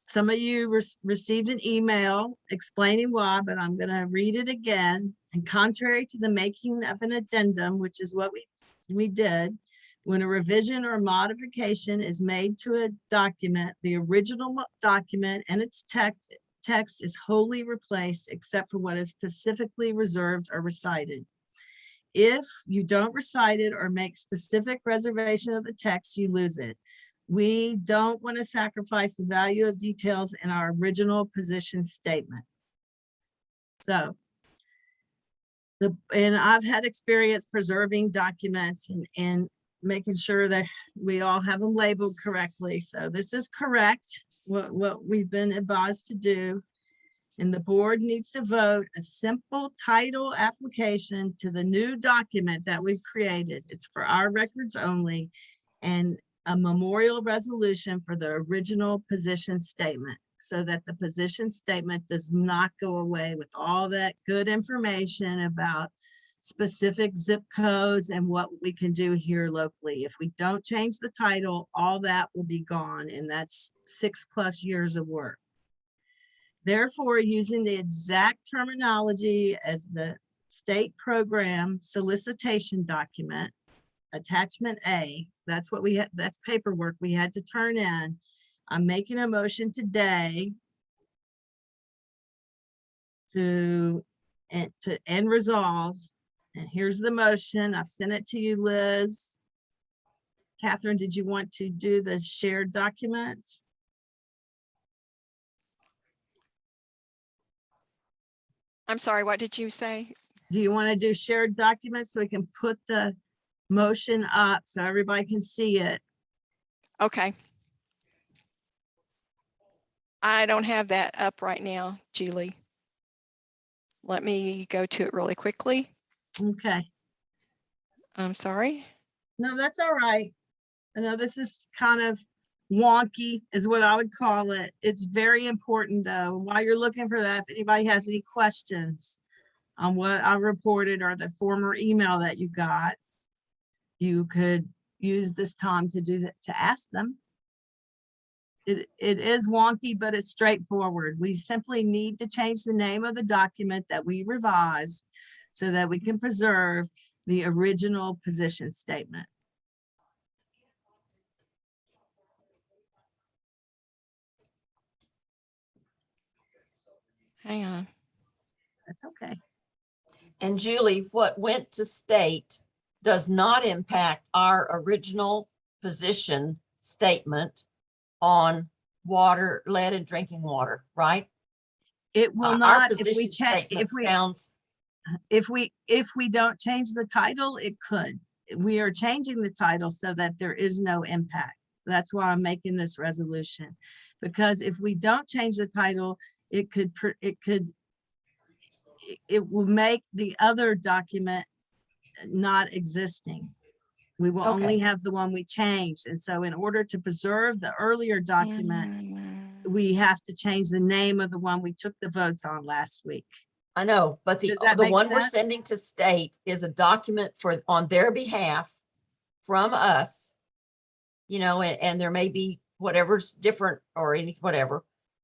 Some of you received an email explaining why, but I'm going to read it again. And contrary to the making of an addendum, which is what we did, when a revision or modification is made to a document, the original document and its text is wholly replaced except for what is specifically reserved or recited. If you don't recite it or make specific reservation of the text, you lose it. We don't want to sacrifice the value of details in our original position statement. So, and I've had experience preserving documents and making sure that we all have them labeled correctly. So this is correct, what we've been advised to do. And the board needs to vote a simple title application to the new document that we've created. It's for our records only, and a memorial resolution for the original position statement, so that the position statement does not go away with all that good information about specific zip codes and what we can do here locally. If we don't change the title, all that will be gone, and that's 6+ years of work. Therefore, using the exact terminology as the state program solicitation document, attachment A, that's what we had, that's paperwork we had to turn in. I'm making a motion today to end resolve. And here's the motion. I've sent it to you, Liz. Catherine, did you want to do the shared documents? I'm sorry, what did you say? Do you want to do shared documents so we can put the motion up so everybody can see it? Okay. I don't have that up right now, Julie. Let me go to it really quickly. Okay. I'm sorry. No, that's all right. I know this is kind of wonky is what I would call it. It's very important though. While you're looking for that, if anybody has any questions on what I reported or the former email that you got, you could use this time to do that, to ask them. It is wonky, but it's straightforward. We simply need to change the name of the document that we revised so that we can preserve the original position statement. Hang on. That's okay. And Julie, what went to state does not impact our original position statement on water, lead and drinking water, right? It will Our not, if we position check, statement sounds, if we don't change the title, it could. We are changing the title so that there is no impact. That's why I'm making this resolution, because if we don't change the title, it will make the other document not existing. We will only have the one we changed. And so in order to preserve the earlier document, we have to change the name of the one we took the votes on last week. I know, but Does that the make one we're sense? sending to state is a document on their behalf from us, you know, and there may be whatever's different or whatever,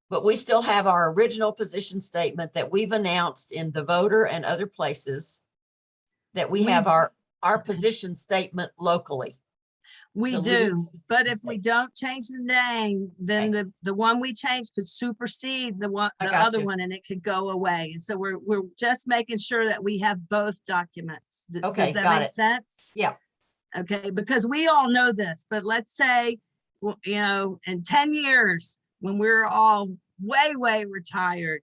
but we still have our original position statement that we've announced in the voter and other places, that we have our position statement locally. We The do, lead but if we state. don't change the name, then the one we changed could supersede the I got other you. one, and it could go away. And so we're just making sure that we have both documents. Okay, Does that got make it. sense? Yeah. Okay, because we all know this, but let's say, well, you know, in 10 years, when we're all way retired.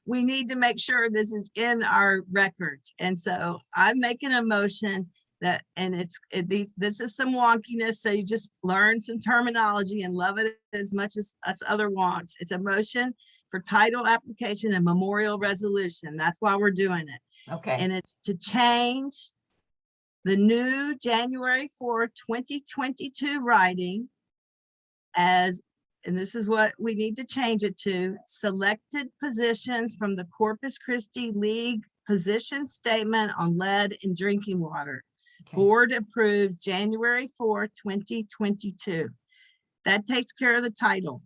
We need to make sure this is in our records. And so I'm making a motion that, and this is some wonkiness, so you just learn some terminology and love it as much as us other wonks. It's a motion for title application and memorial resolution. That's why we're doing it. Okay. And it's to change the new January 4th, 2022 writing as, and this is what we need to change it to, selected positions from the Corpus Christi League position statement on lead in drinking water. Okay. Board approved January 4th, 2022. That takes care of the title.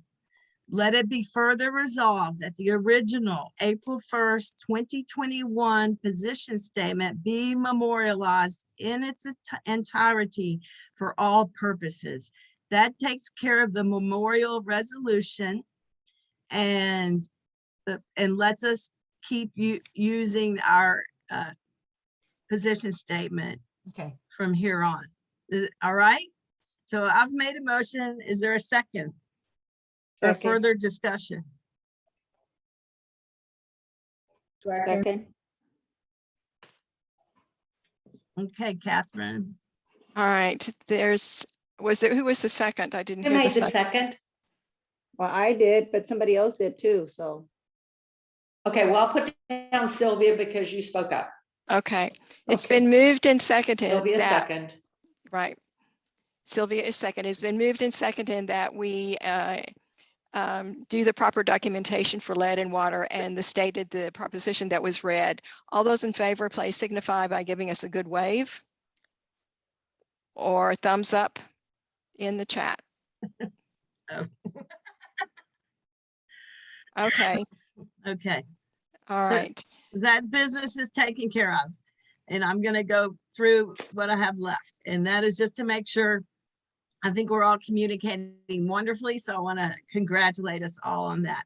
Let it be further resolved that the original April 1st, 2021 position statement be memorialized in its entirety for all purposes. That takes care of the memorial resolution and lets us keep using our position statement Okay. from here on. All right. So I've made a motion. Is there a second? For Second. further discussion? Second. Okay, Catherine. All right, who was the second? I didn't Who hear the made the second. second? Well, I did, but somebody else did too, so. Okay, well, I'll put down Sylvia because you spoke up. Okay, it's Okay. been moved and seconded. Sylvia that- second. Right. Sylvia is second. It's been moved and seconded that we do the proper documentation for lead and water and the proposition that was read. All those in favor, please signify by giving us a good wave or thumbs up in the chat. Oh. Okay, Okay, all So- right. that business is taken care of. And I'm gonna go through what I have left. And that is just to make sure, I think we're all communicating wonderfully. So I wanna congratulate us all on that.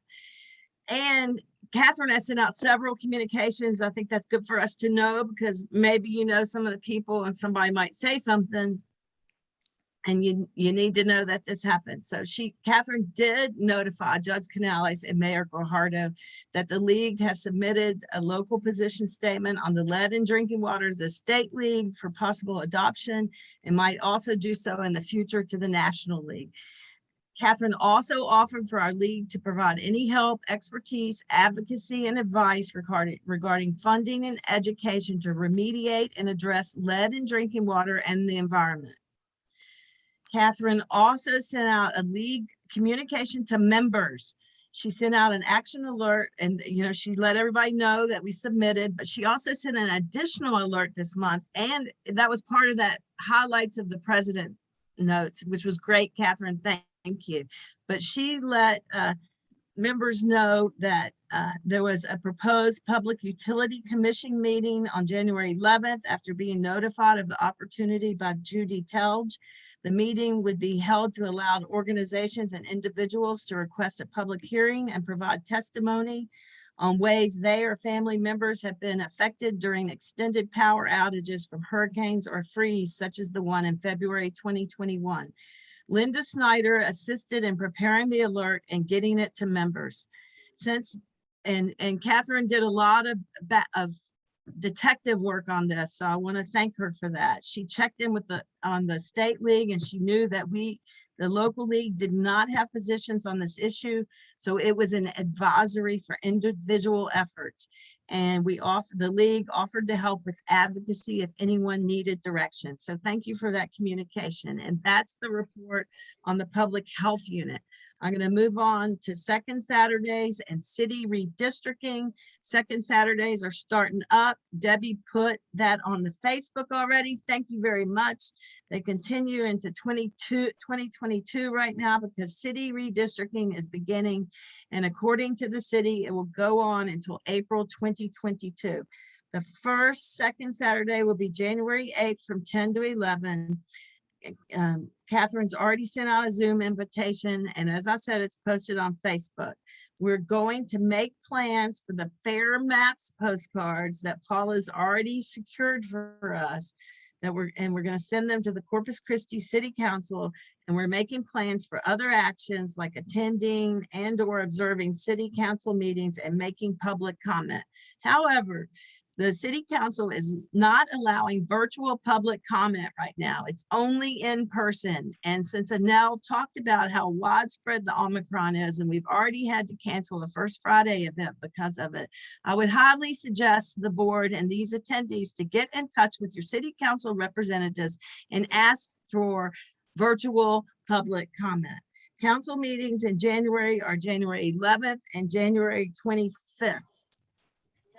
And Catherine has sent out several communications. I think that's good for us to know because maybe you know some of the people and somebody might say something and you need to know that this happened. So Catherine did notify Judge Canales and Mayor Guajardo that the league has submitted a local position statement on the lead in drinking water to the state league for possible adoption and might also do so in the future to the National League. Catherine also offered for our league to provide any help, expertise, advocacy, and advice regarding funding and education to remediate and address lead in drinking water and the environment. Catherine also sent out a league communication to members. She sent out an action alert and, she let everybody know that we submitted, but she also sent an additional alert this month. And that was part of that highlights of the president notes, which was great, Catherine. Thank you. But she let members know that there was a proposed Public Utility Commission meeting on January 11th after being notified of the opportunity by Judy Telge. The meeting would be held to allow organizations and individuals to request a public hearing and provide testimony on ways they or family members have been affected during extended power outages from hurricanes or freeze, such as the one in February 2021. Linda Snyder assisted in preparing the alert and getting it to members. And Catherine did a lot of detective work on this, so I want to thank her for that. She checked in on the state league and she knew that the local league did not have positions on this issue, so it was an advisory for individual efforts. And the league offered to help with advocacy if anyone needed direction. So thank you for that communication. And that's the report on the public health unit. I'm going to move on to second Saturdays and city redistricting. Second Saturdays are starting up. Debbie put that on the Facebook already. Thank you very much. They continue into 2022 right now because city redistricting is beginning. And according to the city, it will go on until April 2022. The second Saturday will be January 8th from 10 to 11. Catherine's already sent out a Zoom invitation. And as I said, it's posted on Facebook. We're going to make plans for the Fair Maps postcards that Paula's already secured for us we're going to send them to the Corpus Christi City Council, and we're making plans for other actions like attending and or observing city council meetings and making public comment. However, the city council is not allowing virtual public comment right now. It's only in person. And since Anel talked about how widespread the Omicron is, and we've already had to cancel the First Friday event because of it, I would highly suggest the board and these attendees to get in touch with your city council representatives and ask for virtual public comment. Council meetings in January are January 11th and January 25th.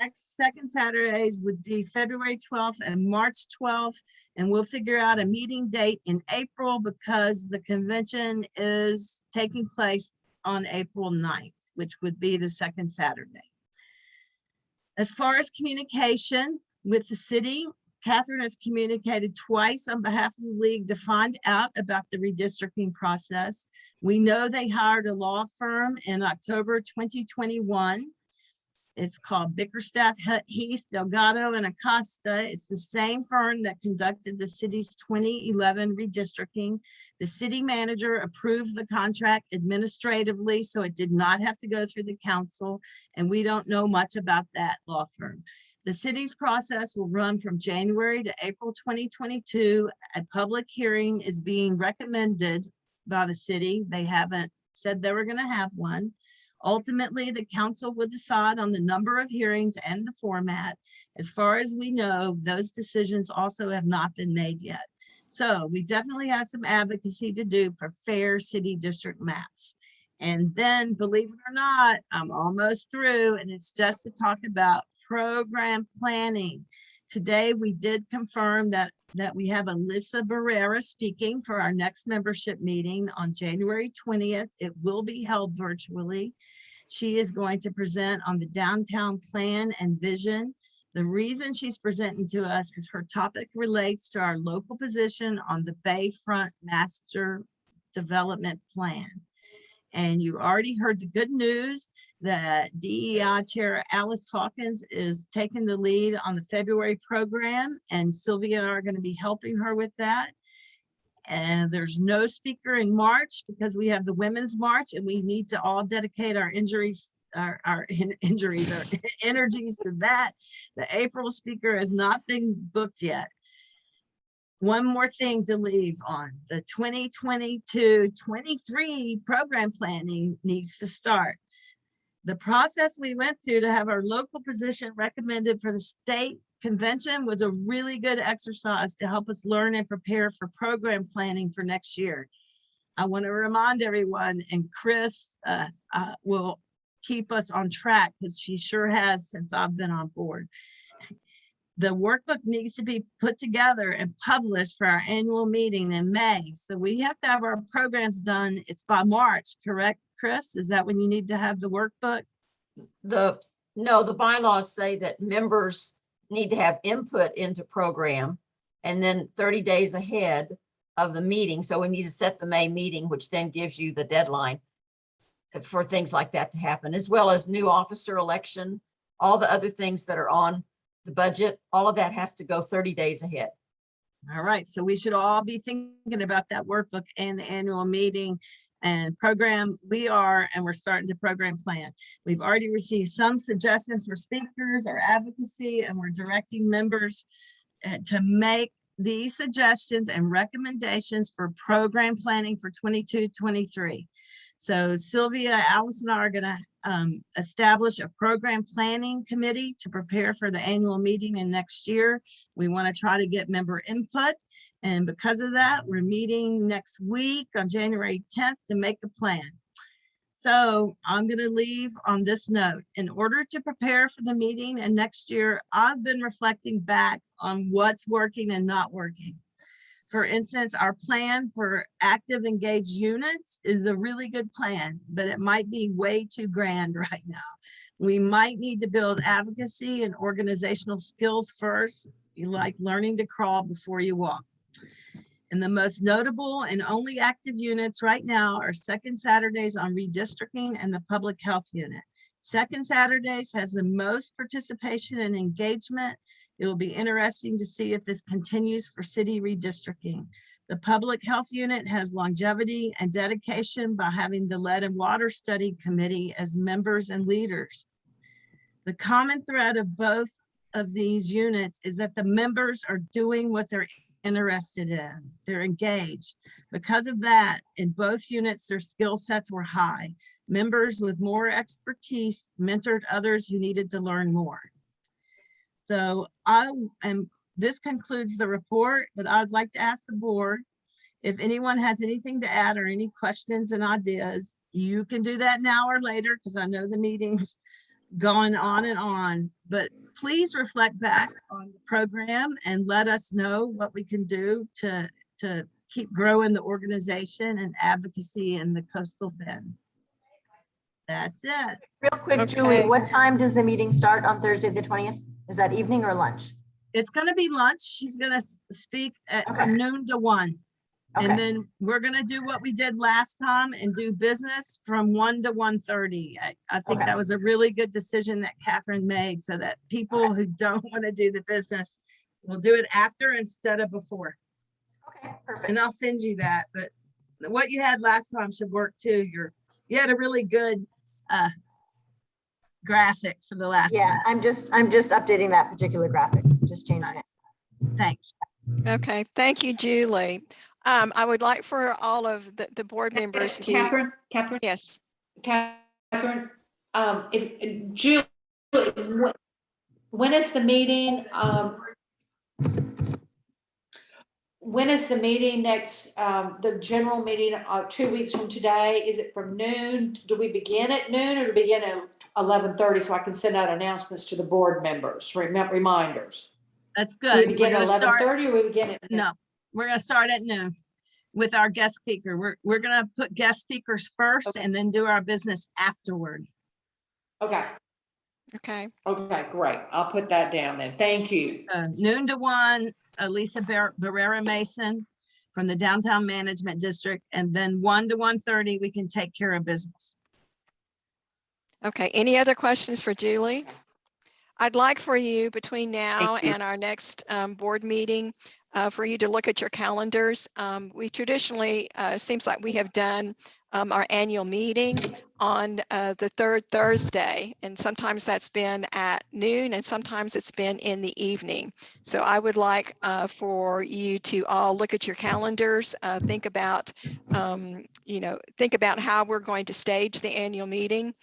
Next second Saturdays would be February 12th and March 12th, and we'll figure out a meeting date in April because the convention is taking place on April 9th, which would be the second Saturday. As far as communication with the city, Catherine has communicated twice on behalf of the league to find out about the redistricting process. We know they hired a law firm in October 2021. It's called Bickerstaff, Heath, Delgado, and Acosta. It's the same firm that conducted the city's 2011 redistricting. The city manager approved the contract administratively, so it did not have to go through the council, and we don't know much about that law firm. The city's process will run from January to April 2022. A public hearing is being recommended by the city. They haven't said they were going to have one. Ultimately, the council will decide on the number of hearings and the format. As far as we know, those decisions also have not been made yet. So we definitely have some advocacy to do for fair city district maps. And then, believe it or not, I'm almost through, and it's just to talk about program planning. Today, we did confirm that we have Alyssa Barrera speaking for our next membership meeting on January 20th. It will be held virtually. She is going to present on the downtown plan and vision. The reason she's presenting to us is her topic relates to our local position on the Bayfront Master Development Plan. And you already heard the good news that DEI Chair Alice Hawkins is taking the lead on the February program, and Sylvia and I are going to be helping her with that. And there's no speaker in March because we have the Women's March, and we need to all dedicate our energies to that. The April speaker has not been booked yet. One more thing to leave on, the 2022-23 program planning needs to start. The process we went through to have our local position recommended for the state convention was a really good exercise to help us learn and prepare for program planning for next year. I want to remind everyone, and Chris will keep us on track because she sure has since I've been on board. The workbook needs to be put together and published for our annual meeting in May. So we have to have our programs done. It's by March, correct, Chris? Is that when you need to have the workbook? No, the bylaws say that members need to have input into program and then 30 days ahead of the meeting. So we need to set the May meeting, which then gives you the deadline for things like that to happen, as well as new officer election, all the other things that are on the budget, all of that has to go 30 days ahead. All right, so we should all be thinking about that workbook and the annual meeting and program. And we're starting to program plan. We've already received some suggestions for speakers or advocacy, and we're directing members to make these suggestions and recommendations for program planning for 22-23. So Sylvia, Alice, and I are going to establish a program planning committee to prepare for the annual meeting in next year. We want to try to get member input. And because of that, we're meeting next week on January 10th to make a plan. So I'm going to leave on this note. In order to prepare for the meeting and next year, I've been reflecting back on what's working and not working. For instance, our plan for active engaged units is a really good plan, but it might be way too grand right now. We might need to build advocacy and organizational skills first, like learning to crawl before you walk. And the most notable and only active units right now are second Saturdays on redistricting and the public health unit. Second Saturdays has the most participation and engagement. It will be interesting to see if this continues for city redistricting. The Public Health Unit has longevity and dedication by having the Lead and Water Study Committee as members and leaders. The common thread of both of these units is that the members are doing what they're interested in. They're engaged. Because of that, in both units, their skill sets were high. Members with more expertise mentored others who needed to learn more. So this concludes the report, but I'd like to ask the board if anyone has anything to add or any questions and ideas. You can do that now or later, because I know the meeting's going on and on, but please reflect back on the program and let us know what we can do to keep growing the organization and advocacy in the coastal bend. That's it. Real quick, Julie, what time does the meeting start on Thursday, the 20th? Is that evening or lunch? It's going to be lunch. She's going to speak from noon to 1. Okay. And then we're going to do what we did last time and do business from 1 to 1:30. I think Okay. that was a really good decision that Catherine made, so that people who don't want to do the business will do it after instead of before. Okay, perfect. And I'll send you that. But what you had last time should work too. You had a really good graphic for the last Yeah, one. I'm just updating that particular graphic, just changing it. Thanks. Okay, thank you, Julie. I would like for all of the board members to. Catherine, Yes. Catherine, if Julie, when is the meeting? When is the meeting next, the general meeting, 2 weeks from today? Is it from noon? Do we begin at noon or do we begin at 11:30 so I can send out announcements to the board members, reminders? That's Do we good. begin at 11:30 or we begin at noon? No, we're going to start at noon with our guest speaker. We're going to put guest speakers first, Okay. and then do our business afterward. Okay, Okay. okay, great. I'll put that down then. Thank you. Noon to 1, Elisa Barrera Mason from the Downtown Management District, and then 1 to 1:30, we can take care of business. Okay. Any other questions for Julie? I'd like for you between now Thank you. and our next board meeting for you to look at your calendars. We traditionally, seems like we have done our annual meeting on the third Thursday, and sometimes that's been at noon and sometimes it's been in the evening. So I would like for you to all look at your calendars, think about how we're going to stage the annual meeting.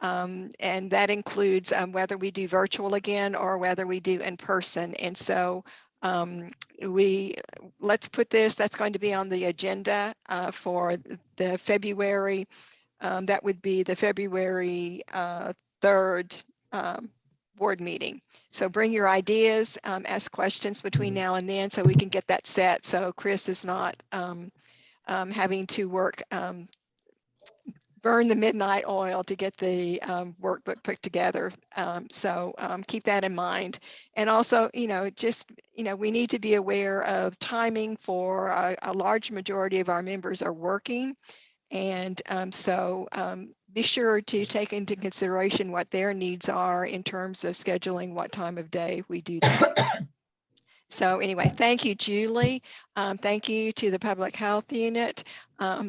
And that includes whether we do virtual again or whether we do in person. And so let's put this, that's going to be on the agenda for the February, that would be the February 3rd board meeting. So bring your ideas, ask questions between now and then so we can get that set. So Chris is not having to work, burn the midnight oil to get the workbook put together. So keep that in mind. And also, we need to be aware of timing for a large majority of our members are working. And so be sure to take into consideration what their needs are in terms of scheduling what time of day we do that. So anyway, thank you, Julie. Thank you to the Public Health Unit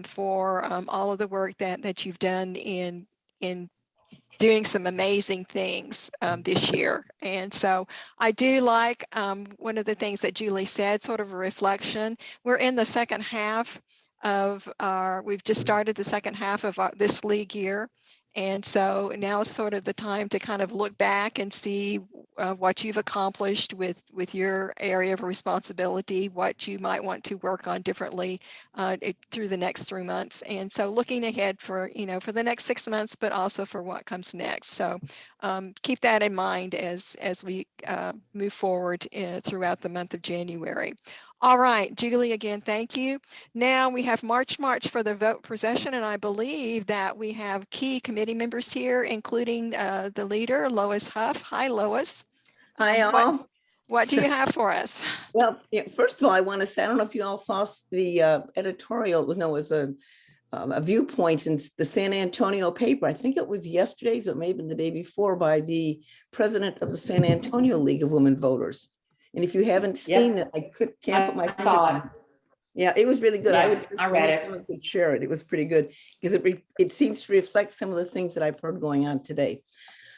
for all of the work that you've done in doing some amazing things this year. And so I do like one of the things that Julie said, sort of a reflection. We're in the second half of we've just started the second half of this league year. And so now is sort of the time to kind of look back and see what you've accomplished with your area of responsibility, what you might want to work on differently through the next 3 months. And so looking ahead for the next 6 months, but also for what comes next. So keep that in mind as we move forward throughout the month of January. All right, Julie, again, thank you. Now we have March for the vote procession, and I believe that we have key committee members here, including the leader, Lois Huff. Hi, Lois. Hi, all. What do you have for us? Well, first of all, I want to say, I don't know if you all saw the editorial, it was a viewpoints in the San Antonio paper. I think it was yesterday's, or maybe the day before, by the president of the San Antonio League of Women Voters. And if you haven't seen it, can't put my I saw finger it. on it. Yeah, it was really good. I Yeah, would just I read it. someone could share it. It was pretty good because it seems to reflect some of the things that I've heard going on today.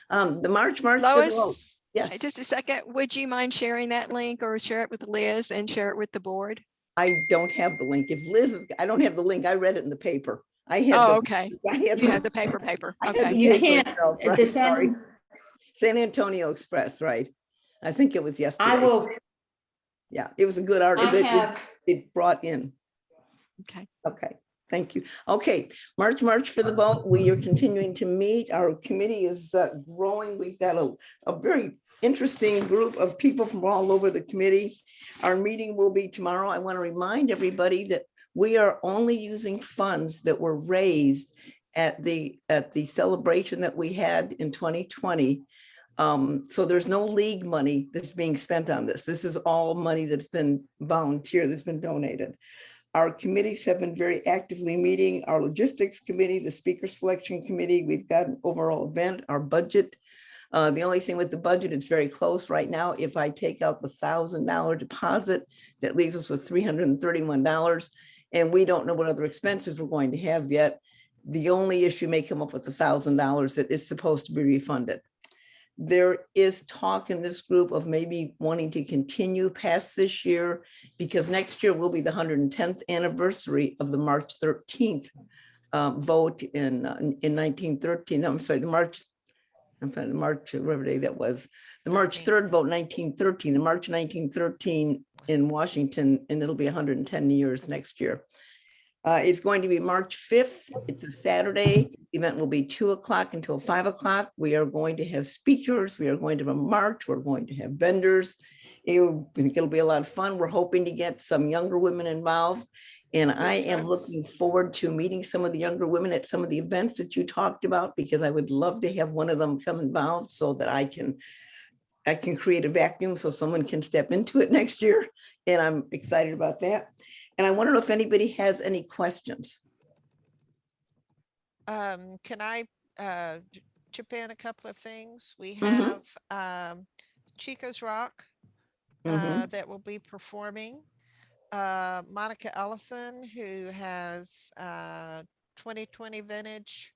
The March for the Vote. Lois, Yes, just a second. Would you mind sharing that link or share it with Liz and share it with the board? I don't have the link. If Liz is, I don't have the link. I read it in the paper. I had Oh, the, okay. I had You have the paper. I had Okay. the You paper can't, itself, the right? Sorry. San Antonio Express, right? I think it was yesterday. I will, Yeah, it was a good I article. have, It brought in. Okay. Okay, thank you. Okay, March for the Vote. We are continuing to meet. Our committee is growing. We've got a very interesting group of people from all over the committee. Our meeting will be tomorrow. I want to remind everybody that we are only using funds that were raised at the celebration that we had in 2020. So there's no league money that's being spent on this. This is all money that's been volunteer, that's been donated. Our committees have been very actively meeting. Our logistics committee, the speaker selection committee, we've got an overall event, our budget. The only thing with the budget, it's very close right now. If I take out the $1,000 deposit, that leaves us with $331. And we don't know what other expenses we're going to have yet. The only issue may come up with $1,000 that is supposed to be refunded. There is talk in this group of maybe wanting to continue past this year, because next year will be the 110th anniversary of the March 13th vote in 1913. I'm sorry, the March, whatever day that was, the March 3rd vote, 1913, the March 1913 in Washington, and it'll be 110 years next year. It's going to be March 5th. It's a Saturday. The event will be 2 o'clock until 5 o'clock. We are going to have speakers. We are going to have a march. We're going to have vendors. I think it'll be a lot of fun. We're hoping to get some younger women involved. And I am looking forward to meeting some of the younger women at some of the events that you talked about, because I would love to have one of them come involved so that I can create a vacuum so someone can step into it next year. And I'm excited about that. And I want to know if anybody has any questions. Can I chip in a couple of things? We Mhm. have Chica's Rock Mhm. that will be performing. Monica Ellison, who has 2020 vintage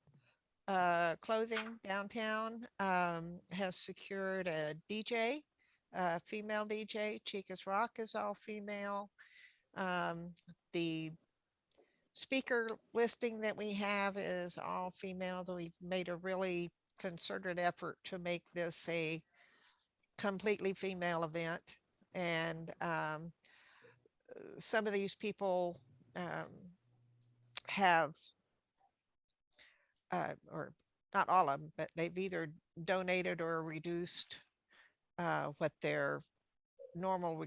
clothing downtown, has secured a DJ, female DJ. Chica's Rock is all female. The speaker listing that we have is all female, though we've made a really concerted effort to make this a completely female event. And some of these people have, or not all of them, but they've either donated or reduced what their normal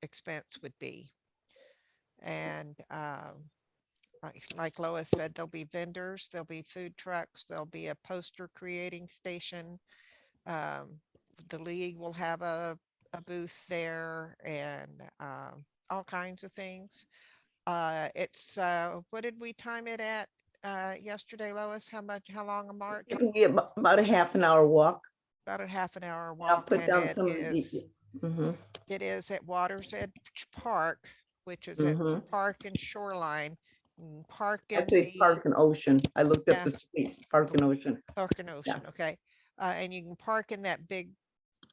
expense would be. And like Lois said, there'll be vendors, there'll be food trucks, there'll be a poster creating station. The league will have a booth there, and all kinds of things. It's what did we time it at yesterday, Lois? How long a march? It can be about a half an hour walk. About a half an hour I'll walk, put and down it some of the. is Mhm. it is at Water's Edge Park, which is Mhm. at Park and Shoreline. Park and Actually, it's Park and Ocean. I looked up Yeah. the streets, Park and Ocean. Park and Ocean, okay. And you can park in that big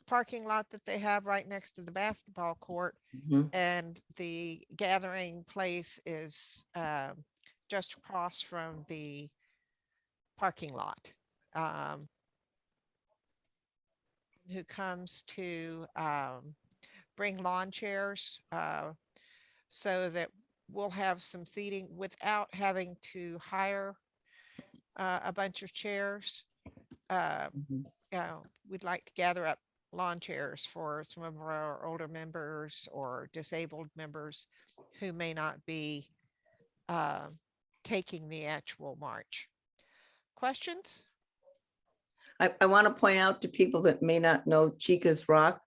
parking lot that they have right next to the basketball court. Mhm. And the gathering place is just across from the parking lot. Who comes to bring lawn chairs so that we'll have some seating without having to hire a bunch of chairs. Mhm. We'd like to gather up lawn chairs for some of our older members or disabled members who may not be taking the actual march. Questions? I want to point out to people that may not know Chica's Rock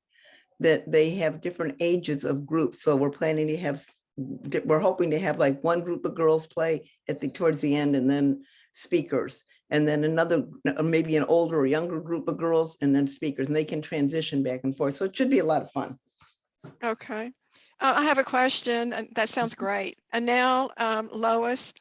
that they have different ages of groups. So we're planning to have we're hoping to have like one group of girls play towards the end, and then speakers, and then another, maybe an older or younger group of girls, and then speakers, and they can transition back and forth. So it should be a lot of fun. Okay. I have a question, and that sounds great. And now, Lois,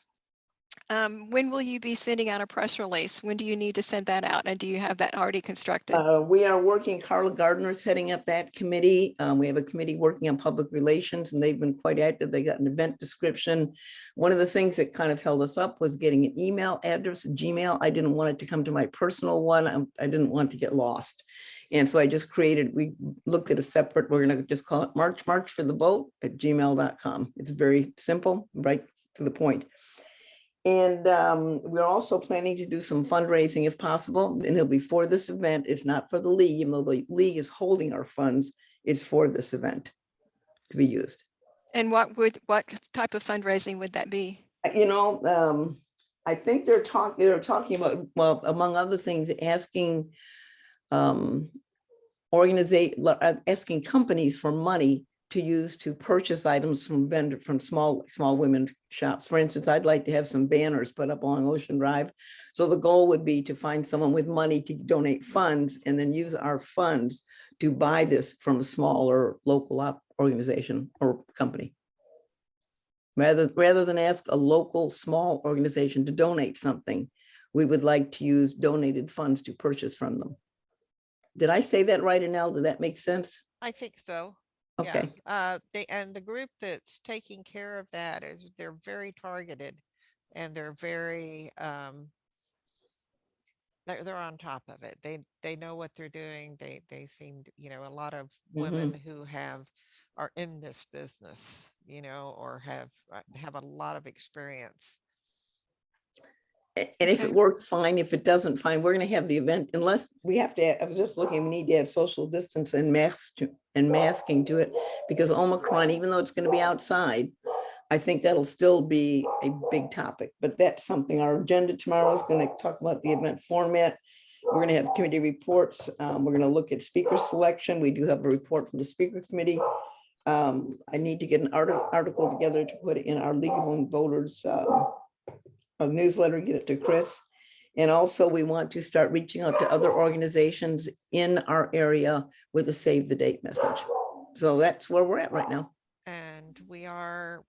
when will you be sending out a press release? When do you need to send that out? And do you have that already constructed? We are working, Carla Gardner's heading up that committee. We have a committee working on public relations, and they've been quite active. They got an event description. One of the things that kind of held us up was getting an email address, Gmail. I didn't want it to come to my personal one. I didn't want to get lost. And so I just we looked at a separate, we're going to just call it March for the Vote at gmail.com. It's very simple, right to the point. And we're also planning to do some fundraising if possible, and it'll be for this event. It's not for the league, even though the league is holding our funds. It's for this event to be used. And what type of fundraising would that be? You know, I think they're talking about, well, among other things, asking asking companies for money to use to purchase items from small women shops. For instance, I'd like to have some banners put up along Ocean Drive. So the goal would be to find someone with money to donate funds, and then use our funds to buy this from a smaller local organization or company. Rather than ask a local small organization to donate something, we would like to use donated funds to purchase from them. Did I say that right, Anel? Did that make sense? I think so. Okay. Yeah. And the group that's taking care of that they're very targeted, and they're very they're on top of it. They know what they're doing. They seem, a lot of women who are in this business, or have a lot of experience. And if it works, fine. If it doesn't, fine. We're going to have the event, unless we have to, I was just looking, we need to add social distance and masking to it, because Omicron, even though it's going to be outside, I think that'll still be a big topic. But that's something, our agenda tomorrow is going to talk about the event format. We're going to have committee reports. We're going to look at speaker selection. We do have a report from the speaker committee. I need to get an article together to put in our League of Women Voters a newsletter, get it to Chris. And also we want to start reaching out to other organizations in our area with a save the date message. So that's where we're at right now. And we are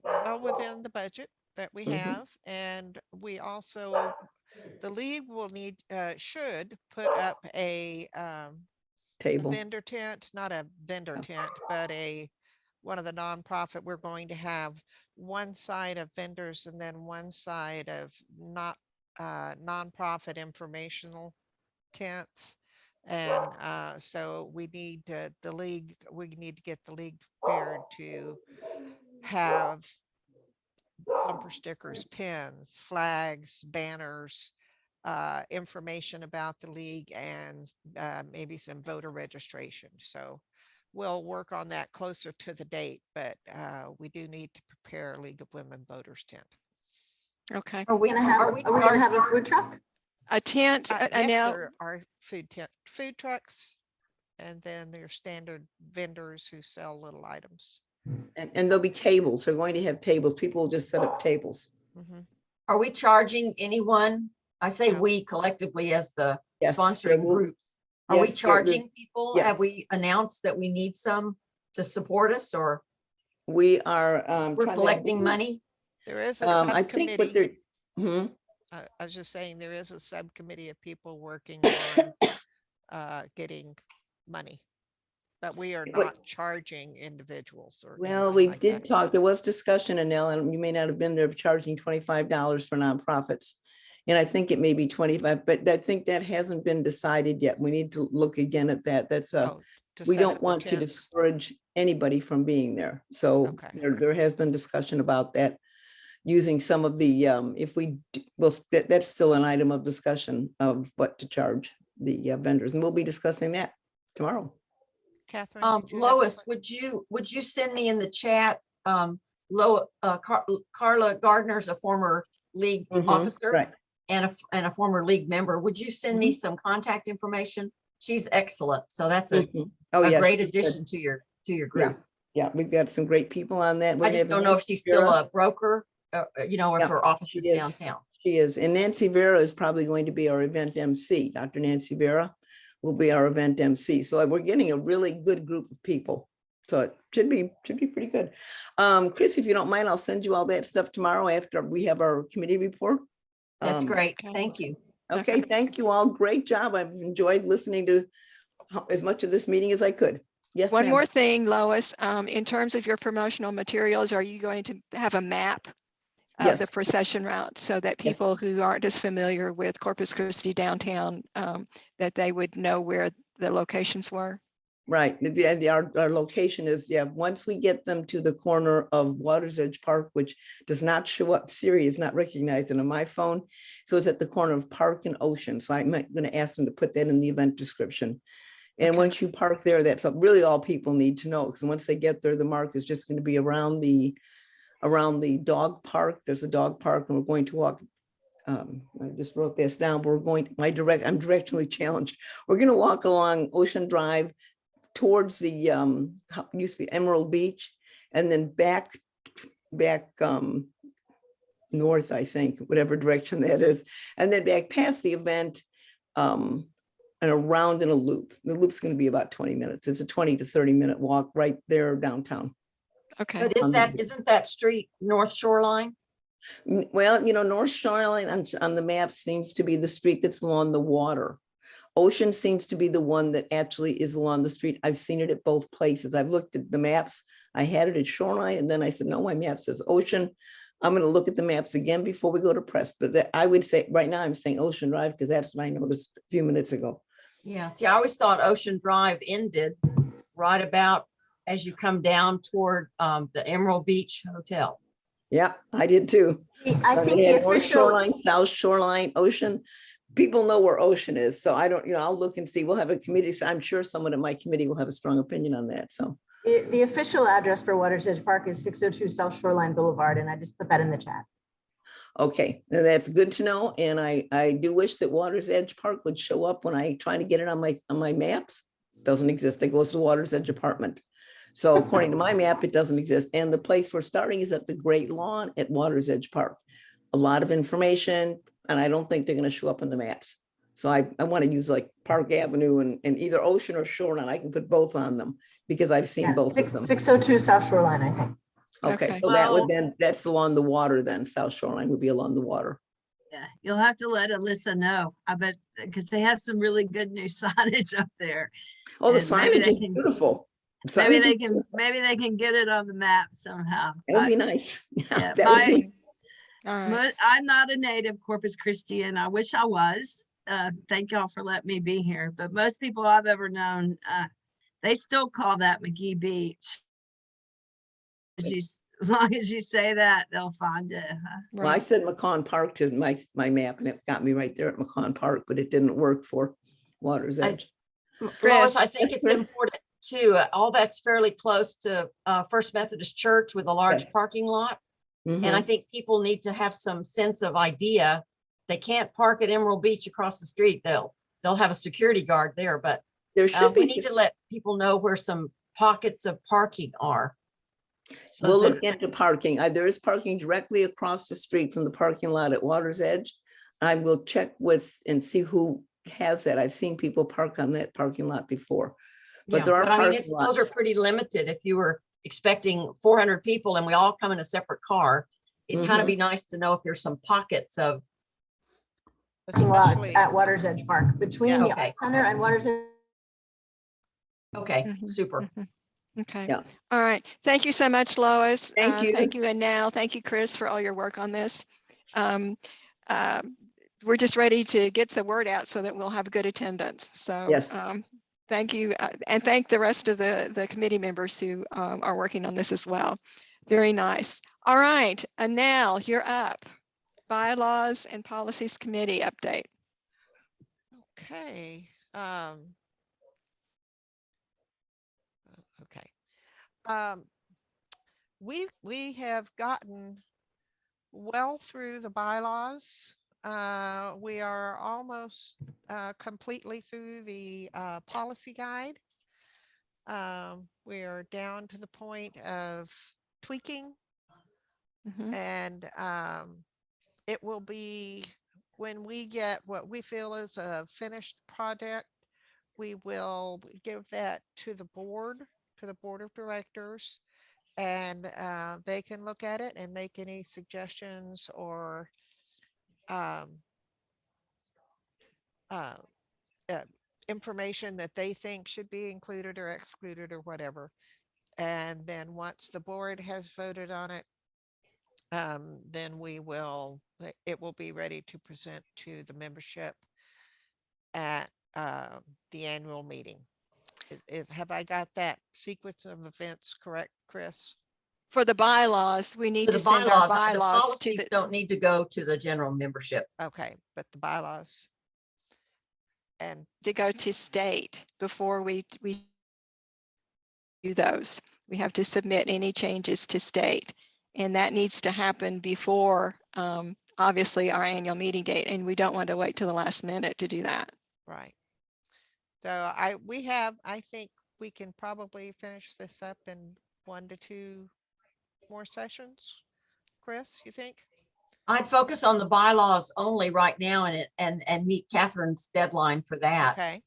well within the budget that we have. And we also, the league will should put up a Table. vendor tent, not a vendor tent, but one of the nonprofit. We're going to have one side of vendors and then one side of nonprofit informational tents. And so we need to get the league prepared to have bumper stickers, pins, flags, banners, information about the league, and maybe some voter registration. So we'll work on that closer to the date, but we do need to prepare a League of Women Voters tent. Okay. Are we gonna have a food truck? A tent, Yes, now, there are food trucks, and then there's standard vendors who sell little items. And there'll be tables. We're going to have tables. People will just set up tables. Are we charging anyone? I say No. we collectively as the Yes, sponsoring will- groups. Are we yes, charging people? Have yes. we announced that we need some to support us, or We are. we're trying to- collecting money? There is a I think what subcommittee. they're, I was just saying, there is a subcommittee of people working on getting money, but we are But- not charging individuals or. well, anything we like did that. talk, there was discussion, Anel, and you may not have been there, of charging $25 for nonprofits. And I think it may be 25, but I think that hasn't been decided yet. We need to look again at that. That's Oh, to we set don't up the want to tents. discourage anybody from being there. So Okay. there has been discussion about that. Using some of the, that's still an item of discussion of what to charge the vendors. And we'll be discussing that tomorrow. Catherine, did you have a Lois, que- would you send me in the chat, Carla Gardner's a former league officer Right. and a former league member. Would you send me some contact information? She's excellent. So that's a Oh, yeah, great she's good. addition to your group. Yeah, we've got some great people on that. I We're just having don't know if Nancy she's still Vera. a broker, or if Yeah, her office she is is. downtown. She is. And Nancy Vera is probably going to be our event MC. Dr. Nancy Vera will be our event MC. So we're getting a really good group of people. So it should be pretty good. Chris, if you don't mind, I'll send you all that stuff tomorrow after we have our committee report. That's great. Okay. Thank you. Okay, thank you all. Great job. I've enjoyed listening to as much of this meeting as I could. Yes, One ma'am. more thing, Lois, in terms of your promotional materials, are you going to have a map of the Yes. procession route so that Yes. people who aren't as familiar with Corpus Christi downtown, that they would know where the locations were? Right. Our location is, once we get them to the corner of Waters Edge Park, which does not show up, Siri is not recognizing on my phone. So it's at the corner of Park and Ocean. So I'm going to ask them to put that in the event description. And Okay. once you park there, that's really all people need to know. Because once they get there, the mark is just going to be around the dog park. There's a dog park, and we're going to walk. I just wrote this down, but I'm directionally challenged. We're going to walk along Ocean Drive towards the used to be Emerald Beach, and then back north, I think, whatever direction that is, and then back past the event and around in a loop. The loop's going to be about 20 minutes. It's a 20 to 30 minute walk right there downtown. Okay. But isn't that street North Shoreline? Well, North Shoreline on the map seems to be the street that's along the water. Ocean seems to be the one that actually is along the street. I've seen it at both places. I've looked at the maps. I had it at Shoreline, and then I said, no, my map says Ocean. I'm going to look at the maps again before we go to press. But I would say right now I'm saying Ocean Drive because that's what I noticed a few minutes ago. Yeah. See, I always thought Ocean Drive ended right about as you come down toward the Emerald Beach Hotel. Yeah, I did too. I think They the had North official, Shoreline, South Shoreline, Ocean. People know where Ocean is. So I don't, I'll look and see. We'll have a committee. So I'm sure someone in my committee will have a strong opinion on that. So the official address for Waters Edge Park is 602 South Shoreline Boulevard, and I just put that in the chat. okay, and that's good to know. And I do wish that Waters Edge Park would show up when I try to get it on my maps. Doesn't exist. It goes to Waters Edge Apartment. So according to my map, it doesn't exist. And the place we're starting is at the Great Lawn at Waters Edge Park. A lot of information, and I don't think they're going to show up on the maps. So I want to use like Park Avenue and either Ocean or Shoreline. I can put both on them because I've seen both of them. 602 South Shoreline, I think. Okay, Okay. so that's along the water then. South Shoreline would be along the water. Yeah, you'll have to let Alyssa know. I bet because they have some really good new signage up there. Oh, the And maybe signage they is can- beautiful. Maybe Signage they is can, maybe they can get it on the map somehow. That would be nice. Yeah, That would be- All right. I'm not a native Corpus Christi, and I wish I was. Thank y'all for letting me be here. But most people I've ever known, they still call that McGee Beach. As long as you say that, they'll find it. Well, I Right. said McCon Park to my map, and it got me right there at McCon Park, but it didn't work for Waters Edge. Lois, I think Yes, it's Chris? important too. All that's fairly close to First Methodist Church with a large Yes. parking lot. And I Mhm. think people need to have some sense of idea. They can't park at Emerald Beach across the street. They'll have a security guard there, but There should we be. need to let people know where some pockets of parking are. So We'll that- look into parking. There is parking directly across the street from the parking lot at Waters Edge. I will check with and see who has that. I've seen people park on that parking lot before. yeah, But there are I mean, parking those are lots. pretty limited. If you were expecting 400 people and we all come in a separate car, it'd kind of Mhm. be nice to know if there's some pockets of, Parking lots Especially- at Waters Edge Park between the okay. Art Center and Waters Edge. okay, Mhm, super. mhm. Okay. Yeah. All right. Thank you so much, Lois. Thank you. Thank you, and now thank you, Chris, for all your work on this. We're just ready to get the word out so that we'll have good attendance. So Yes. thank you, and thank the rest of the committee members who are working on this as well. Very nice. All right, and now you're up. Bylaws and Policies Committee update. Okay. Okay. We have gotten well through the bylaws. We are almost completely through the policy guide. We are down to the point of tweaking, Mhm. and it will be when we get what we feel is a finished project, we will give that to the board of directors, and they can look at it and make any suggestions or um, uh, uh, information that they think should be included or excluded or whatever. And then once the board has voted on it, then it will be ready to present to the membership at the annual meeting. Have I got that sequence of events correct, Chris? For the bylaws, we need For to the send our bylaws, the bylaws to policies the, don't need to go to the general membership. Okay, but the bylaws and to go to state before we do those. We have to submit any changes to state. And that needs to happen before, obviously, our annual meeting date. And we don't want to wait till the last minute to do that. right. So I think we can probably finish this up in 1 to 2 more sessions. Chris, you think? I'd focus on the bylaws only right now and meet Catherine's deadline for that. Okay.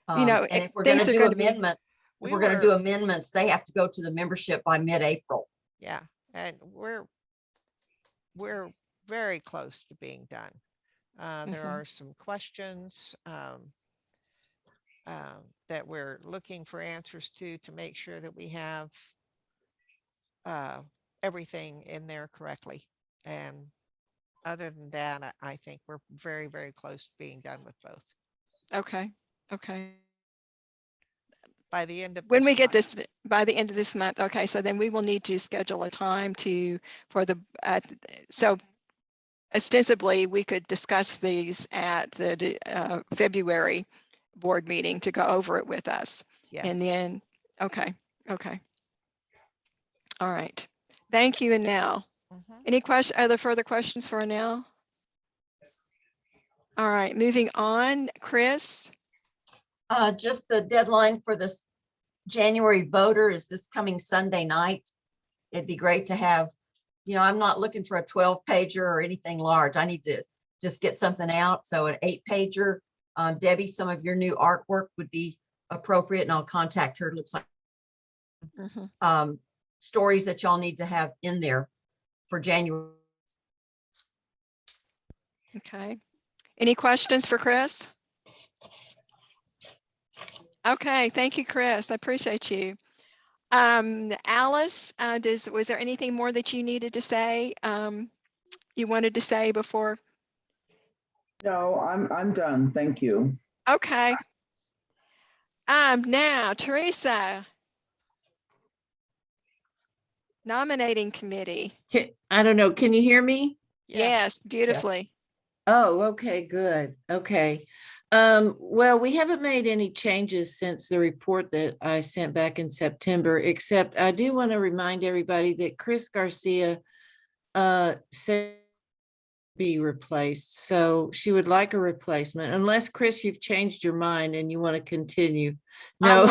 And if we're going to things are do going to be, amendments, if we're going to do amendments, they have to go to the membership by mid-April. Yeah, and we're very close to being done. There Mhm. are some questions that we're looking for answers to make sure that we have everything in there correctly. And other than that, I think we're very close to being done with both Okay. by the end of When this we get month. this by the end of this month, okay, so then we will need to schedule a time for the, so ostensibly we could discuss these at the February board meeting to go over it with us. Yes. And then, okay. All right. Thank you, Annelle. Any other further questions for Annelle? All right, moving on, Chris. Just the deadline for this January voter is this coming Sunday night. It'd be great to have, I'm not looking for a 12-pager or anything large. I need to just get something out. So an 8-pager. Debbie, some of your new artwork would be appropriate, and I'll contact her. It looks like stories that y'all need to have in there for January. Okay. Any questions for Chris? Okay, thank you, Chris. I appreciate you. Alice, was there anything more that you needed to say? You wanted to say before? No, I'm done. Thank you. Okay. Now, Teresa. Nominating committee. I don't know. Can you hear me? Yes, beautifully. Oh, okay, good. Okay. Well, we haven't made any changes since the report that I sent back in September, except I do want to remind everybody that Chris Garcia said be replaced. So she would like a replacement, unless Chris, you've changed your mind and you want to continue. No,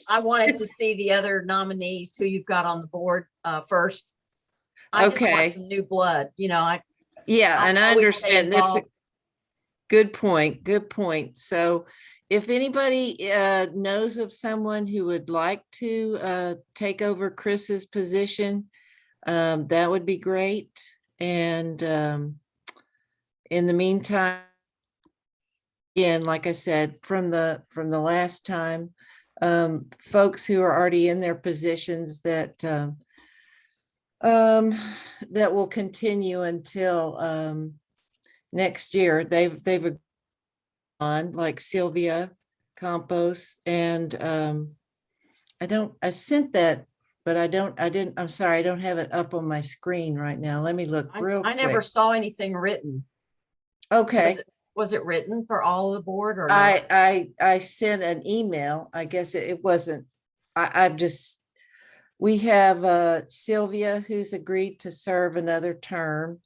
I wanted to see the other nominees who you've got on the board first. I just want some new blood, and I understand that's a good point. Good point. So if anybody knows of someone who would like to take over Chris's position, that would be great. And in the meantime, again, like I said, from the last time, folks who are already in their positions that will continue until next year. They've on, like Sylvia Campos, and I sent that, but I'm sorry, I don't have it up on my screen right now. Let me look real quick. I never saw anything written. Okay. Was it written for all of the board or not? I sent an email. I guess it wasn't. We have Sylvia, who's agreed to serve another term.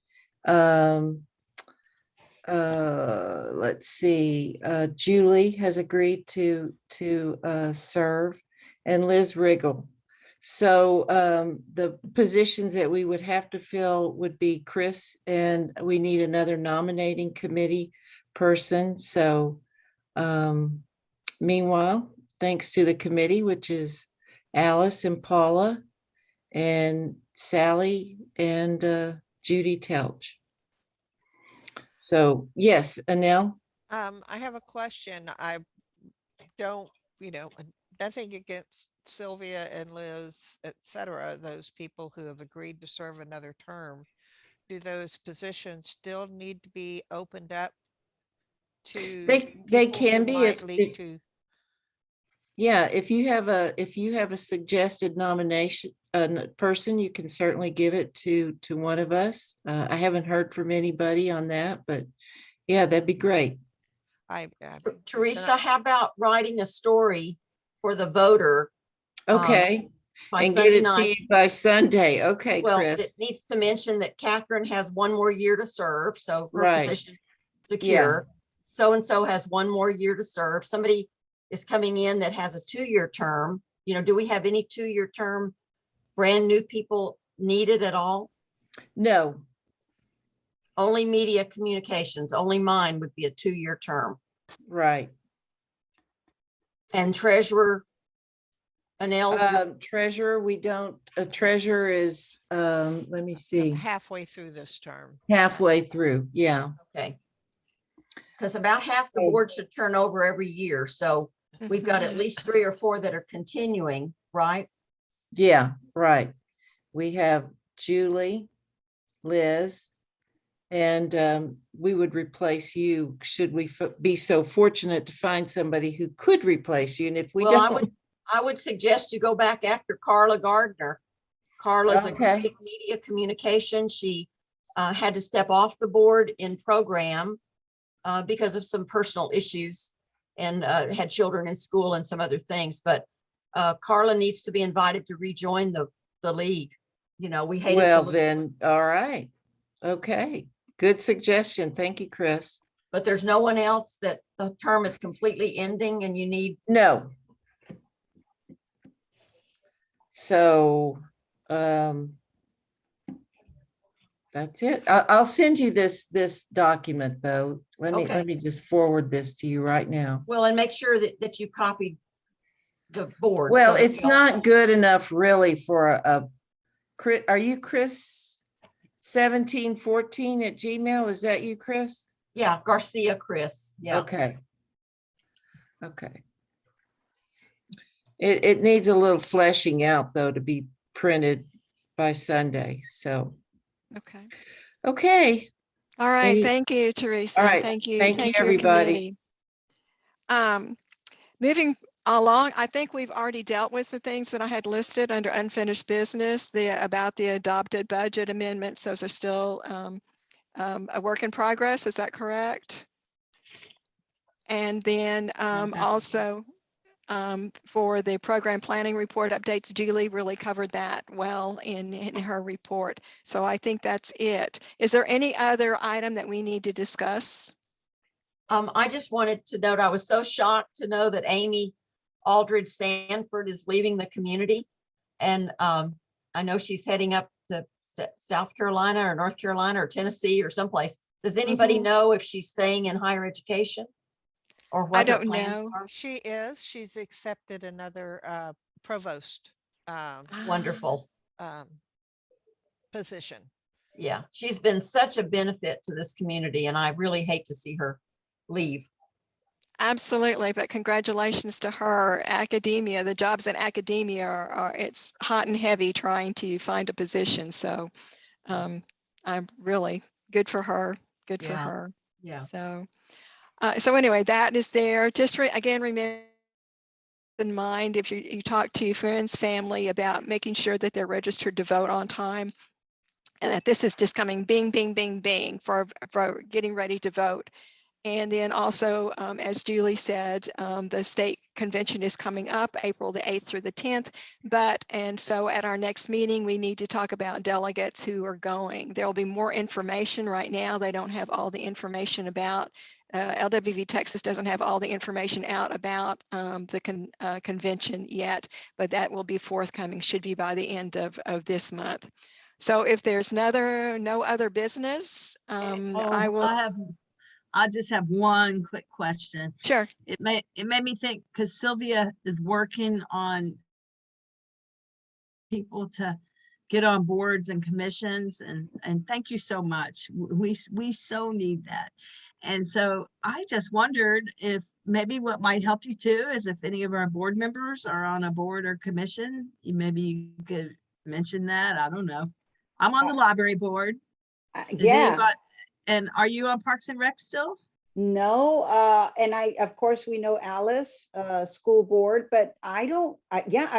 Let's see, Julie has agreed to serve, and Liz Riggle. So the positions that we would have to fill would be Chris, and we need another nominating committee person. So meanwhile, thanks to the committee, which is Alice and Paula and Sally and Judy Telch. So yes, Anel. I have a question. I don't, nothing against Sylvia and Liz, et cetera, those people who have agreed to serve another term. Do those positions still need to be opened up to They people can who be might if, lead to? yeah, if you have a suggested nomination, person, you can certainly give it to one of us. I haven't heard from anybody on that, but yeah, that'd be great. Teresa, how about writing a story for the voter? Okay. By And Sunday get it to night. you by Sunday. Okay, Well, it Chris. needs to mention that Catherine has one more year to serve, so her Right. position secure. So-and-so has one more year to serve. Somebody is coming in that has a 2-year term. Do we have any 2-year term brand new people needed at all? No. Only media communications, only mine would be a 2-year term. Right. And treasurer, Anel? Treasurer, we don't, a treasurer is, let me see, Halfway through this term. halfway through. Yeah. Okay. Because about half the board should turn over every year. So we've got at least 3 or 4 that are continuing, right? Yeah, right. We have Julie, Liz, and we would replace you should we be so fortunate to find somebody who could replace you. And if we don't. I would suggest you go back after Carla Gardner. Carla's a great media communication. She had to step off the board in program because of some personal issues and had children in school and some other things. But Carla needs to be invited to rejoin the league. We hate it. Well, then, all right. Okay. Good suggestion. Thank you, Chris. But there's no one else that the term is completely ending and you need. No. So that's it. I'll send you this document though. Let me just forward this to you right now. Well, and make sure that you copied the board. Well, it's not good enough really for a are you Chris 1714 at Gmail? Is that you, Chris? Yeah, Garcia Chris. Yeah. Okay. Okay. It needs a little fleshing out though to be printed by Sunday. So. Okay. Okay. All right. Thank you, Teresa. All right. Thank you. Thank you, everybody. Moving along, I think we've already dealt with the things that I had listed under unfinished business, about the adopted budget amendments. Those are still a work in progress. Is that correct? And then also for the program planning report updates, Julie really covered that well in her report. So I think that's it. Is there any other item that we need to discuss? I just wanted to note, I was so shocked to know that Amy Aldridge Sanford is leaving the community. And I know she's heading up to South Carolina or North Carolina or Tennessee or someplace. Does anybody know if she's staying in higher education? Or what I don't know. She's accepted another provost. Wonderful. Position. Yeah, she's been such a benefit to this community and I really hate to see her leave. Absolutely, but congratulations to her. Academia, the jobs in academia are it's hot and heavy trying to find a position. So I'm really good for her. Good for her. Yeah. So anyway, that is there. Just again, remember in mind if you talk to your friends, family about making sure that they're registered to vote on time, and that this is just coming bing, bing, bing, bing for getting ready to vote. And then also, as Julie said, the state convention is coming up April the 8th through the 10th. And so at our next meeting, we need to talk about delegates who are going. There will be more information right now. They don't have all the information about LWV Texas doesn't have all the information out about the convention yet, but that will be forthcoming, should be by the end of this month. So if there's no other business, I will. I just have one quick question. Sure. It made me think, because Sylvia is working on people to get on boards and commissions, and thank you so much. We so need that. And so I just wondered if maybe what might help you too is if any of our board members are on a board or commission, maybe you could mention that. I don't know. I'm on the library board. Is Yeah. anybody- And are you on Parks and Rec still? No, and of course, we know Alice, school board, but I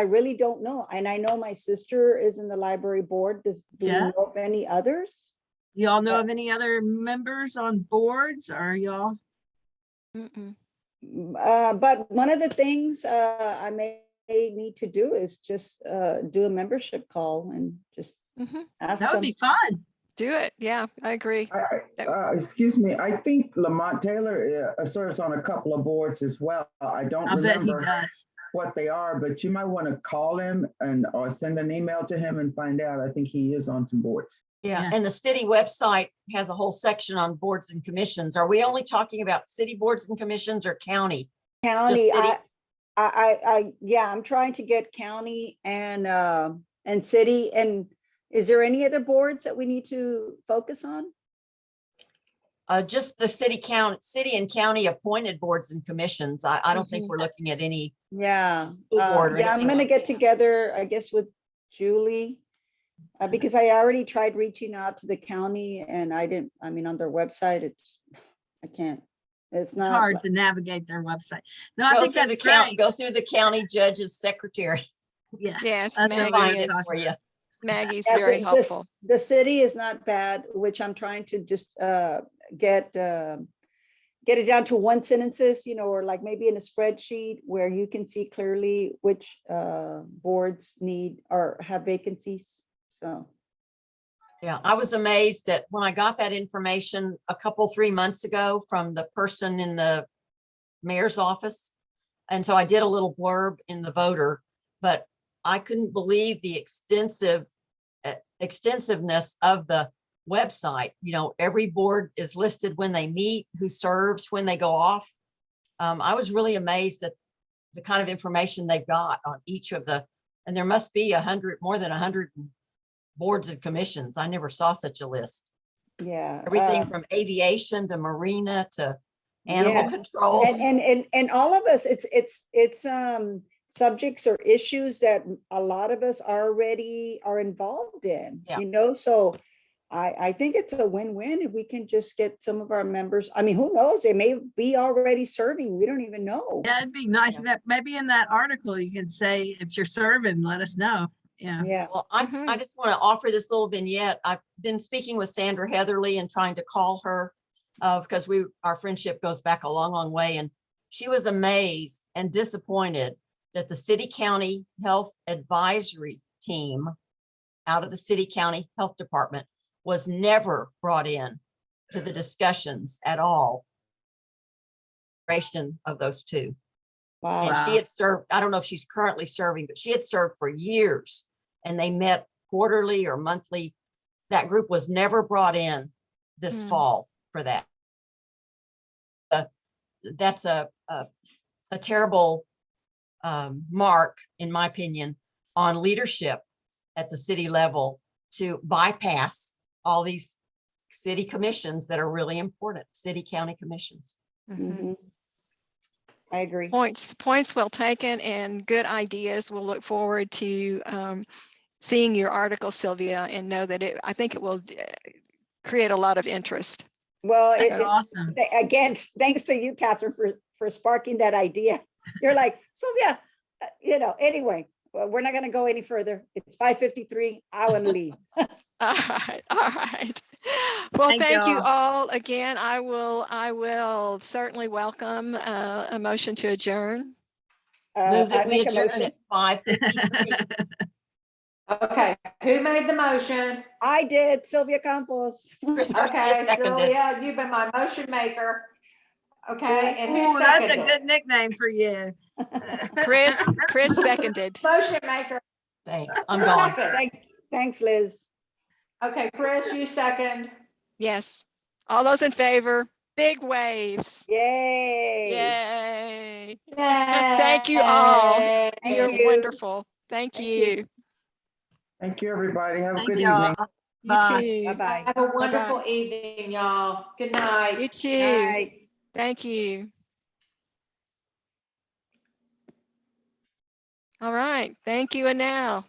really don't know. And I know my sister is in the library board. Do you Yeah. know of any others? Y'all know of any other members on boards, or y'all? Mm-mm. But one of the things I may need to do is just do a membership call and just ask That would them. be fun. Do it. Yeah, I agree. Excuse me, I think Lamont Taylor serves on a couple of boards as well. I don't I bet he remember does. what they are, but you might want to call him or send an email to him and find out. I think he is on some boards. Yeah, and the city website has a whole section on boards and commissions. Are we only talking about city boards and commissions or county? County, city? yeah, I'm trying to get county and city. And is there any other boards that we need to focus on? Just the city and county appointed boards and commissions. I don't think we're looking at any. Yeah, School board or yeah, I'm anything gonna like get together, I guess, with Julie. Because I already tried reaching out to the county and on their website, I can't, it's not. It's hard to navigate their website. No, I Go think through that's the county, great. go through the county judge's secretary. Yeah. Yes, That's They'll what find Maggie it is, for you. Maggie's Yeah, very the- helpful. The city is not bad, which I'm trying to just get it down to one sentences, or like maybe in a spreadsheet where you can see clearly which boards need or have vacancies. So. Yeah, I was amazed at when I got that information a 3 months ago from the person in the mayor's office. And so I did a little blurb in the voter, but I couldn't believe the extensiveness of the website. Every board is listed when they meet, who serves, when they go off. I was really amazed at the kind of information they've got on each of and there must be more than 100 boards and commissions. I never saw such a list. Yeah. Everything from aviation to marina to animal Yes. control. And all of us, it's subjects or issues that a lot of us already are involved in, so I think it's a win-win if we can just get some of our members. Who knows, they may be already serving, we don't even know. Yeah, it'd be nice. Maybe in that article, you can say, if you're serving, let us know. Yeah. Well, I just want to offer this little vignette. I've been speaking with Sandra Heatherly and trying to call her because our friendship goes back a long, long way. And she was amazed and disappointed that the city county health advisory team out of the city county health department was never brought in to the discussions at all. Of those two. Wow. And she had served, I don't know if she's currently serving, but she had served for years and they met quarterly or monthly. That group was never brought in this fall for that. That's a terrible mark, in my opinion, on leadership at the city level to bypass all these city commissions that are really important, city county commissions. I agree. Points well taken and good ideas. We'll look forward to seeing your article, Sylvia, and know that I think it will create a lot lot of interest. Well, awesome. Again, thanks to you, Catherine, for sparking that idea. You're like, Sylvia, anyway, well, we're not going to go any further. It's 5:53. I want to leave. All right. Well, thank you all again. I will certainly welcome a motion to adjourn. Move that I we make a adjourn motion. at 5:53. Okay, who made the motion? I did, Sylvia Campos. Chris Garcia Okay, seconded. Sylvia, you've been my motion maker. Okay, and who Ooh, that's a seconded? good nickname for you. Chris seconded. Motion maker. Thanks. I'm Who gone. seconded? Thanks, Liz. Okay, Chris, you second. Yes. All those in favor, big waves. Yay. Yay. Thank you all. Yay. You're you. wonderful. Thank Thank you. you. Thank you, everybody. Have a Thank good y'all. evening. You Bye. too. Bye-bye. Have a wonderful evening, y'all. Good night. You too. Night. Thank you. All right. Thank you. And now.